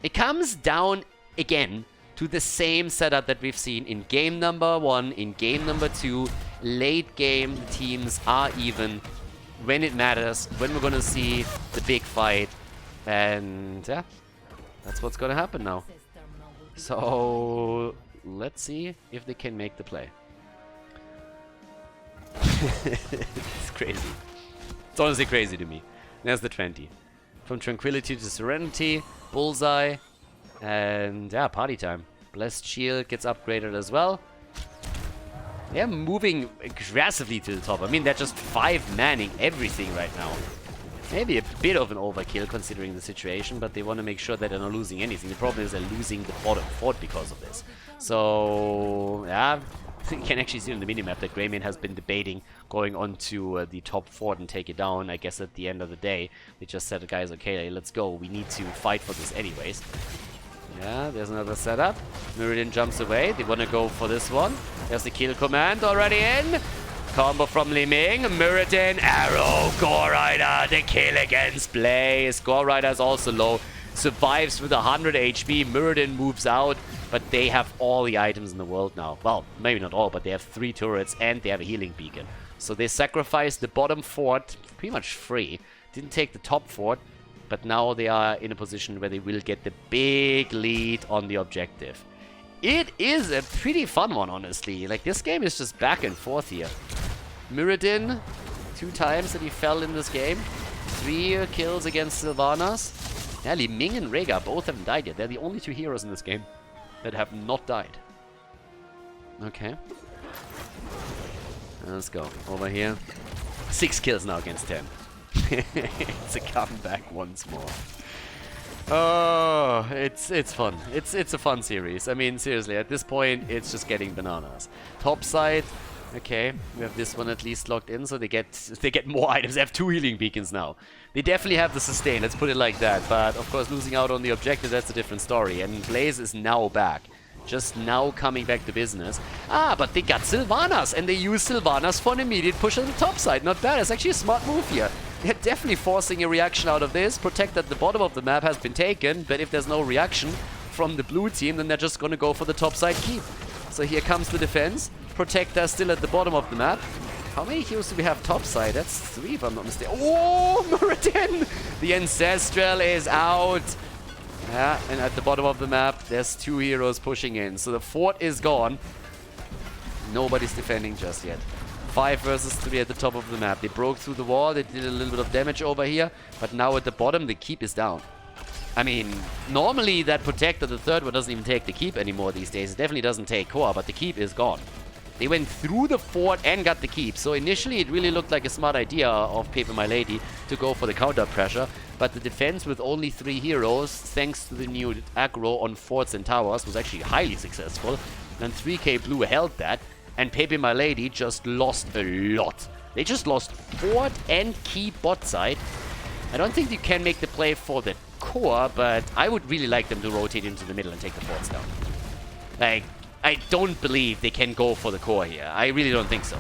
It comes down again to the same setup that we've seen in game number 1, in game number 2. Late game, the teams are even. When it matters, when we're going to see the big fight. And yeah, that's what's going to happen now. So let's see if they can make the play. It's crazy. It's honestly crazy to me. There's the 20. From Tranquility to Serenity, Bullseye, and yeah, party time. Blessed Shield gets upgraded as well. They're moving aggressively to the top. I mean, they're just 5-manning everything right now. Maybe a bit of an overkill considering the situation, but they want to make sure that they're not losing anything. The problem is they're losing the bottom fort because of this. So, yeah, you can actually see on the minimap that Greymane has been debating going on to the top fort and take it down. I guess at the end of the day, they just said, guys, okay, let's go. We need to fight for this anyways. Yeah, there's another setup. Muradin jumps away. They want to go for this one. There's the kill command already in. Combo from Li Ming. Muradin, arrow, Gore Rider, the kill against Blaze. Gore Rider is also low. Survives with 100 HP. Muradin moves out, but they have all the items in the world now. Well, maybe not all, but they have 3 turrets and they have a healing beacon. So they sacrificed the bottom fort pretty much free. Didn't take the top fort, but now they are in a position where they will get the big lead on the objective. It is a pretty fun one, honestly. Like, this game is just back and forth here. Muradin, 2 times that he fell in this game. 3 kills against Sylvanas. Yeah, Li Ming and Rhaegar both haven't died yet. They're the only 2 heroes in this game that have not died. Okay. Let's go. Over here. 6 kills now against 10. It's a comeback once more. Oh, it's fun. It's a fun series. I mean, seriously, at this point, it's just getting bananas. Top side, okay, we have this one at least locked in, so they get more items. They have 2 healing beacons now. They definitely have the sustain. Let's put it like that. But of course, losing out on the objective, that's a different story. And Blaze is now back. Just now coming back to business. Ah, but they got Sylvanas, and they use Sylvanas for an immediate push on the top side. Not bad. It's actually a smart move here. They're definitely forcing a reaction out of this. Protect that the bottom of the map has been taken, but if there's no reaction from the blue team, then they're just going to go for the top side keep. So here comes the defense. Protector still at the bottom of the map. How many heroes do we have top side? That's 3 if I'm not mistaken. Oh, Muradin! The Ancestral is out. Yeah, and at the bottom of the map, there's 2 heroes pushing in. So the fort is gone. Nobody's defending just yet. 5 versus 3 at the top of the map. They broke through the wall. They did a little bit of damage over here. But now at the bottom, the keep is down. I mean, normally that protector, the third one, doesn't even take the keep anymore these days. It definitely doesn't take core, but the keep is gone. They went through the fort and got the keep. So initially it really looked like a smart idea of pepeMLady to go for the counter pressure. But the defense with only 3 heroes, thanks to the new aggro on forts and towers, was actually highly successful. And 3K Blue held that. And pepeMLady just lost a lot. They just lost fort and keep bot side. I don't think you can make the play for the core, but I would really like them to rotate into the middle and take the forts down. Like, I don't believe they can go for the core here. I really don't think so.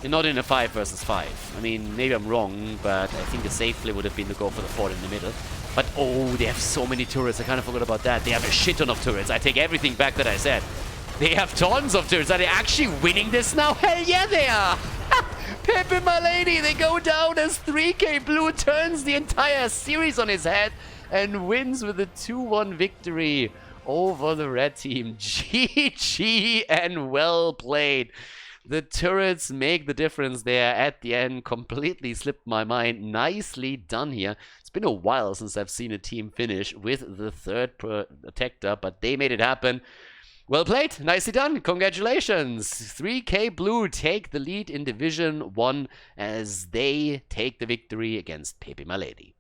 They're not in a 5 versus 5. I mean, maybe I'm wrong, but I think the safe play would have been to go for the fort in the middle. But oh, they have so many turrets. I kind of forgot about that. They have a shit ton of turrets. I take everything back that I said. They have tons of turrets. Are they actually winning this now? Hell yeah, they are! pepeMLady, they go down as 3K Blue turns the entire series on his head and wins with a 2-1 victory over the red team. GG and well played. The turrets make the difference there at the end. Completely slipped my mind. Nicely done here. It's been a while since I've seen a team finish with the third protector, but they made it happen. Well played. Nicely done. Congratulations. 3K Blue take the lead in Division 1 as they take the victory against pepeMLady.